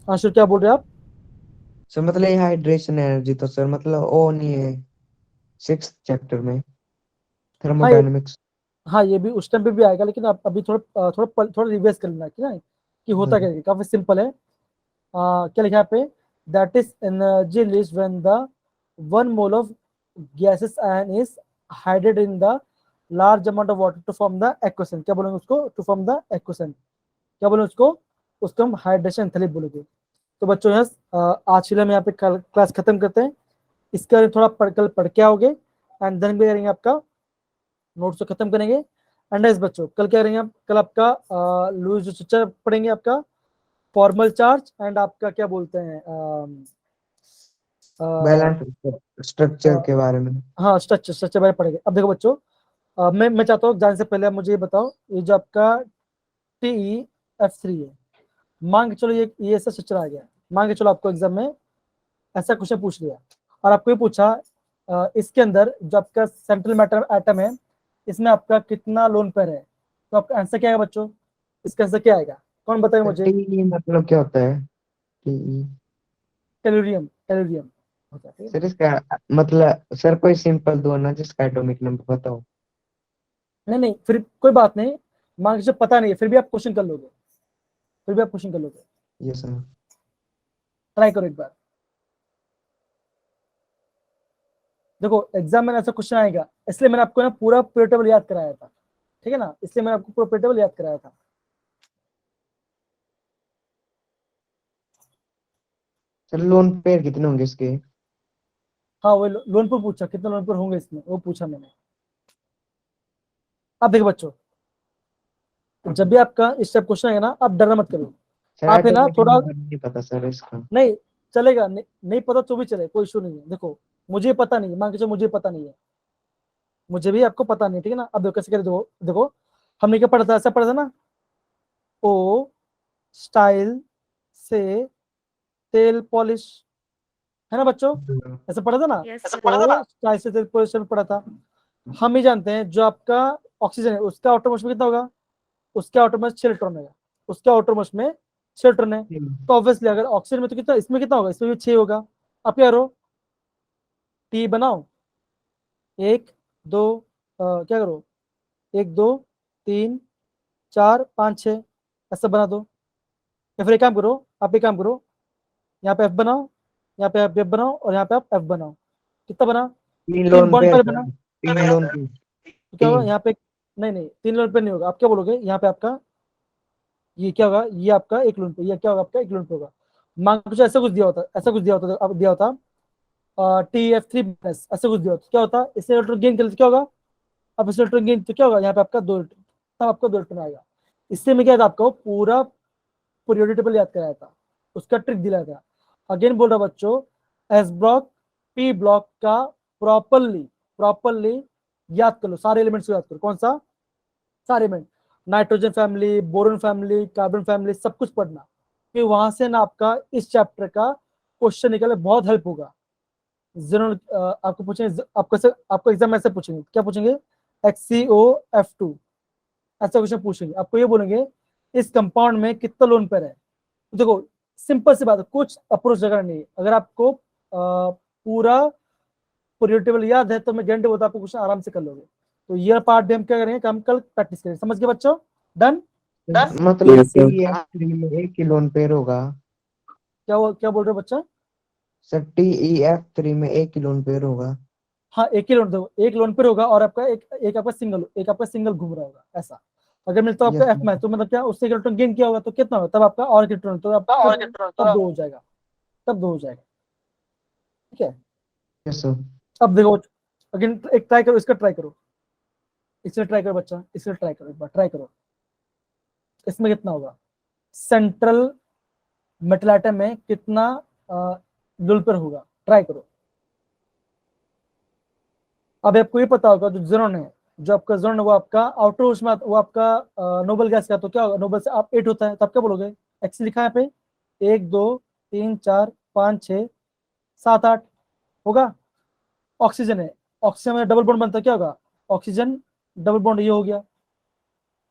Speaker 1: आंसर क्या बोल रहे हैं आप,
Speaker 3: सर, मतलब ये हाइड्रेशन एनर्जी तो सर मतलब ओ नहीं है 6th चैप्टर में
Speaker 1: हाँ
Speaker 3: थर्मोडायनेमिक्स।
Speaker 1: हाँ ये भी उस टाइम पे भी आएगा, लेकिन आप अभी थोड़ा रिवाइज कर लेना, ठीक है, कि होता क्या है, काफी सिंपल है। क्या लिखा है पे, that is energy release when the 1 mole of gaseous ion is hydrated in the large amount of water to form the equation. क्या बोलेंगे उसको, टू फॉर्म द एक्वेशन, क्या बोलेंगे उसको हम हाइड्रेशन एंथैल्पी बोलेंगे। तो बच्चों यहाँ आज के लिए हम यहाँ पे क्लास खत्म करते हैं, इसके बारे में थोड़ा कल पढ़ के आओगे, एंड देन भी करेंगे आपका नोट्स तो खत्म करेंगे। एंड यस बच्चों, कल क्या करेंगे आप, कल आपका लुईस स्ट्रक्चर पढ़ेंगे, आपका फॉर्मल चार्ज, एंड आपका क्या बोलते हैं,
Speaker 3: बैलेंस स्ट्रक्चर के बारे में।
Speaker 1: हाँ स्ट्रक्चर बारे में पढ़ेंगे। अब देखो बच्चों, मैं चाहता हूँ जाने से पहले आप मुझे ये बताओ, ये जो आपका TeF3 है, मान के चलो ये ऐसा स्ट्रक्चर आ गया, मान के चलो आपको एग्जाम में ऐसा क्वेश्चन पूछ लिया, और आपको ये पूछा इसके अंदर जो आपका सेंट्रल मैटर एटम है, इसमें आपका कितना लोन पेयर है, तो आपका आंसर क्या आएगा बच्चों, इसका आंसर क्या आएगा, कौन बताएगा मुझे,
Speaker 3: टी मतलब क्या होता है टी?
Speaker 1: टेलुरियम, टेलुरियम होता है, ठीक है?
Speaker 3: सर इसका मतलब सर कोई सिंपल दो ना जिसका एटॉमिक नंबर बताओ।
Speaker 1: नहीं नहीं, फिर कोई बात नहीं, मान के चलो पता नहीं है, फिर भी आप क्वेश्चन कर लोगे, फिर भी आप क्वेश्चन कर लोगे,
Speaker 3: यस सर।
Speaker 1: ट्राई करो एक बार। देखो एग्जाम में ऐसा क्वेश्चन आएगा, इसलिए मैंने आपको ना पूरा पीरियड टेबल याद कराया था, ठीक है ना, इसलिए मैंने आपको पूरा पीरियड टेबल याद कराया था।
Speaker 3: सर लोन पेयर कितने होंगे इसके?
Speaker 1: हाँ वो लोन पर पूछा, कितने लोन पर होंगे इसमें, वो पूछा मैंने। अब देखो बच्चों, जब भी आपका इस टाइप क्वेश्चन आएगा ना, आप डरना मत करो,
Speaker 3: सर
Speaker 1: आप है ना
Speaker 3: एटॉमिक
Speaker 1: थोड़ा,
Speaker 3: नंबर नहीं पता सर इसका।
Speaker 1: नहीं चलेगा, नहीं पता तो भी चले, कोई इशू नहीं है। देखो मुझे पता नहीं, मान के चलो मुझे पता नहीं है, मुझे भी आपको पता नहीं, ठीक है ना। अब देखो कैसे करें, देखो हमने क्या पढ़ा था, ऐसा पढ़ा था ना, ओ स्टाइल से तेल पॉलिश, है ना बच्चों, ऐसा पढ़ा था ना।
Speaker 4: Yes,
Speaker 1: ऐसा
Speaker 4: sir.
Speaker 1: पढ़ा था ना, स्टाइल से तेल पॉलिश में पढ़ा था। हम ही जानते हैं जो आपका ऑक्सीजन है उसका आउटर मोस्ट में कितना होगा, उसके आउटर मोस्ट 6 इलेक्ट्रॉन है, उसके आउटर मोस्ट में 6 इलेक्ट्रॉन है। तो ऑब्वियसली अगर ऑक्सीजन में तो कितना, इसमें कितना होगा, इसमें भी 6 होगा। अब क्या करो, टी बनाओ, 1 2 क्या करो, 1 2 3 4 5 6 ऐसा बना दो। या फिर एक काम करो, आप एक काम करो, यहाँ पे एफ बनाओ, यहाँ पे एफ बनाओ, और यहाँ पे आप एफ बनाओ। कितना बना,
Speaker 3: 3
Speaker 1: तीन
Speaker 3: लोन
Speaker 1: बॉन्ड
Speaker 3: पेयर
Speaker 1: पर बना।
Speaker 3: 3 लोन पेयर
Speaker 1: तो क्या होगा
Speaker 3: तीन।
Speaker 1: यहाँ पे, नहीं 3 लोन पे नहीं होगा। आप क्या बोलोगे, यहाँ पे आपका ये क्या होगा, ये आपका 1 लोन पे, ये क्या होगा आपका 1 लोन पे होगा। मान कुछ ऐसा कुछ दिया होता, ऐसा कुछ दिया होता, अब दिया होता TF3 माइनस, ऐसा कुछ दिया होता, क्या होता, इससे इलेक्ट्रॉन गेन कर क्या होगा, अब इस इलेक्ट्रॉन गेन तो क्या होगा, यहाँ पे आपका 2 इलेक्ट्रॉन, तब आपका 2 इलेक्ट्रॉन आएगा। इससे मैं क्या था, आपको पूरा पीरियोडिक टेबल याद कराया था, उसका ट्रिक दिलाया था। अगेन बोल रहा बच्चों, एस ब्लॉक पी ब्लॉक का प्रॉपरली याद कर लो, सारे एलिमेंट्स को याद करो। कौन सा, सारे element, nitrogen family, boron family, carbon family, सब कुछ पढ़ना, कि वहां से ना आपका इस चैप्टर का क्वेश्चन निकले, बहुत हेल्प होगा। जरूर आपको पूछेंगे, आपको एग्जाम ऐसे पूछेंगे, क्या पूछेंगे, XCOF2 ऐसा क्वेश्चन पूछेंगे, आपको ये बोलेंगे इस कंपाउंड में कितना लोन पेयर है। तो देखो सिंपल सी बात है, कुछ अप्रोच जगह नहीं है। अगर आपको पूरा पीरियोडिक टेबल याद है तो मैं गारंटी बोलता हूं आपको क्वेश्चन आराम से कर लोगे। तो ये पार्ट भी हम क्या करेंगे, हम कल प्रैक्टिस करेंगे। समझ गए बच्चों, डन।
Speaker 3: मतलब
Speaker 2: Yes, sir.
Speaker 3: TEF3 में 1 ही लोन पेयर होगा।
Speaker 1: क्या बोल रहे हो बच्चा,
Speaker 3: सर TEF3 में 1 ही लोन पेयर होगा।
Speaker 1: हाँ एक ही लोन, देखो एक लोन पेयर होगा, और आपका एक आपका सिंगल घूम रहा होगा ऐसा। अगर मिलता है आपका
Speaker 3: Yes,
Speaker 1: एफ में, तो मतलब क्या, उससे इलेक्ट्रॉन गेन किया होगा तो कितना होगा, तब आपका और इलेक्ट्रॉन, तो आपका तब 2 हो जाएगा, तब 2 हो जाएगा, ठीक है।
Speaker 3: yes sir।
Speaker 1: अब देखो अगेन एक ट्राई करो, इसका ट्राई करो, इससे ट्राई करो बच्चा, इससे ट्राई करो, एक बार ट्राई करो, इसमें कितना होगा, सेंट्रल मेटल एटम में कितना लोन पेयर होगा, ट्राई करो। अब आपको ये पता होगा जो ज़ीरोन है, जो आपका ज़ीरोन है वो आपका आउटर उसमें वो आपका नोबल गैस का, तो क्या होगा, नोबल से आप 8 होता है, तब क्या बोलोगे, एक्स लिखा है यहाँ पे 1 2 3 4 5 6 7 8 होगा। ऑक्सीजन है, ऑक्सीजन में डबल बॉन्ड बनता है, क्या होगा, ऑक्सीजन डबल बॉन्ड, ये हो गया,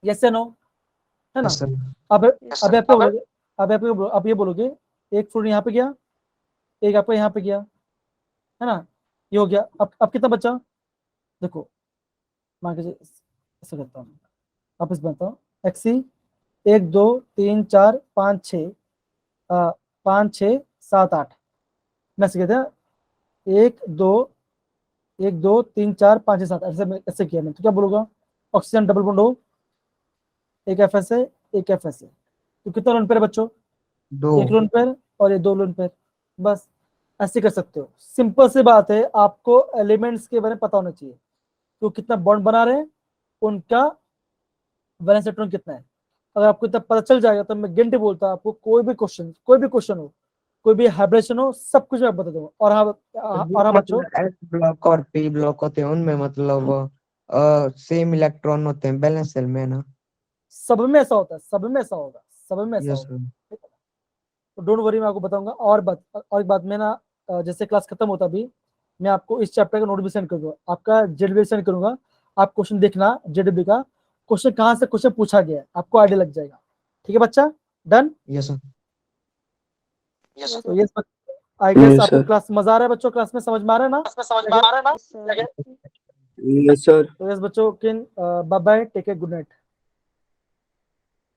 Speaker 1: यस या नो, है ना।
Speaker 3: Yes sir।
Speaker 1: अब अब आप क्या बोलोगे, अब ये बोलोगे एक फ्रूट यहाँ पे गया, एक आपका यहाँ पे गया, है ना, ये हो गया। अब कितना बचा, देखो मान के ऐसा करता हूँ, वापस बनता हूँ, एक्सी 1 2 3 4 5 6 5 6 7 8, मैं ऐसे कहते हैं 1 2 3 4 5 6 7, ऐसे किया मैं, तो क्या बोलूंगा, ऑक्सीजन डबल बॉन्ड हो, एक एफ एस है, एक एफ एस है, तो कितना लोन पेयर बच्चों,
Speaker 3: 2।
Speaker 1: 1 लोन पेयर और ये 2 लोन पेयर, बस ऐसे कर सकते हो। सिंपल सी बात है, आपको एलिमेंट्स के बारे में पता होना चाहिए, तो कितना बॉन्ड बना रहे हैं, उनका वैलेंस इलेक्ट्रॉन कितना है। अगर आपको इतना पता चल जाएगा तो मैं गारंटी बोलता हूं आपको कोई भी क्वेश्चन हो, कोई भी हाइब्रिडेशन हो, सब कुछ मैं बता दूंगा। और हाँ बच्चों,
Speaker 3: मतलब S ब्लॉक और P ब्लॉक होते हैं, उनमें मतलब सेम इलेक्ट्रॉन होते हैं बैलेंस सेल में, है ना।
Speaker 1: सब में ऐसा होता है, सब में ऐसा होगा, सब में ऐसा
Speaker 3: यस
Speaker 1: होगा,
Speaker 3: सर।
Speaker 1: ठीक है? तो डोंट वरी, मैं आपको बताऊंगा। और एक बात मैं ना, जैसे क्लास खत्म होता भी, मैं आपको इस चैप्टर का नोट भी सेंड करूंगा, आपका जेडबी सेंड करूंगा। आप क्वेश्चन देखना जेडबी का, क्वेश्चन कहाँ से क्वेश्चन पूछा गया है, आपको आइडिया लग जाएगा, ठीक है बच्चा, डन।
Speaker 3: Yes sir.
Speaker 1: तो ये आई गेस
Speaker 2: Yes,
Speaker 1: आपको
Speaker 2: sir.
Speaker 1: क्लास मजा आ रहा है बच्चों, क्लास में समझ में आ रहा है ना।
Speaker 6: Yes, sir.
Speaker 2: Yes, sir.
Speaker 1: तो यस बच्चों, bye bye, take care, good night.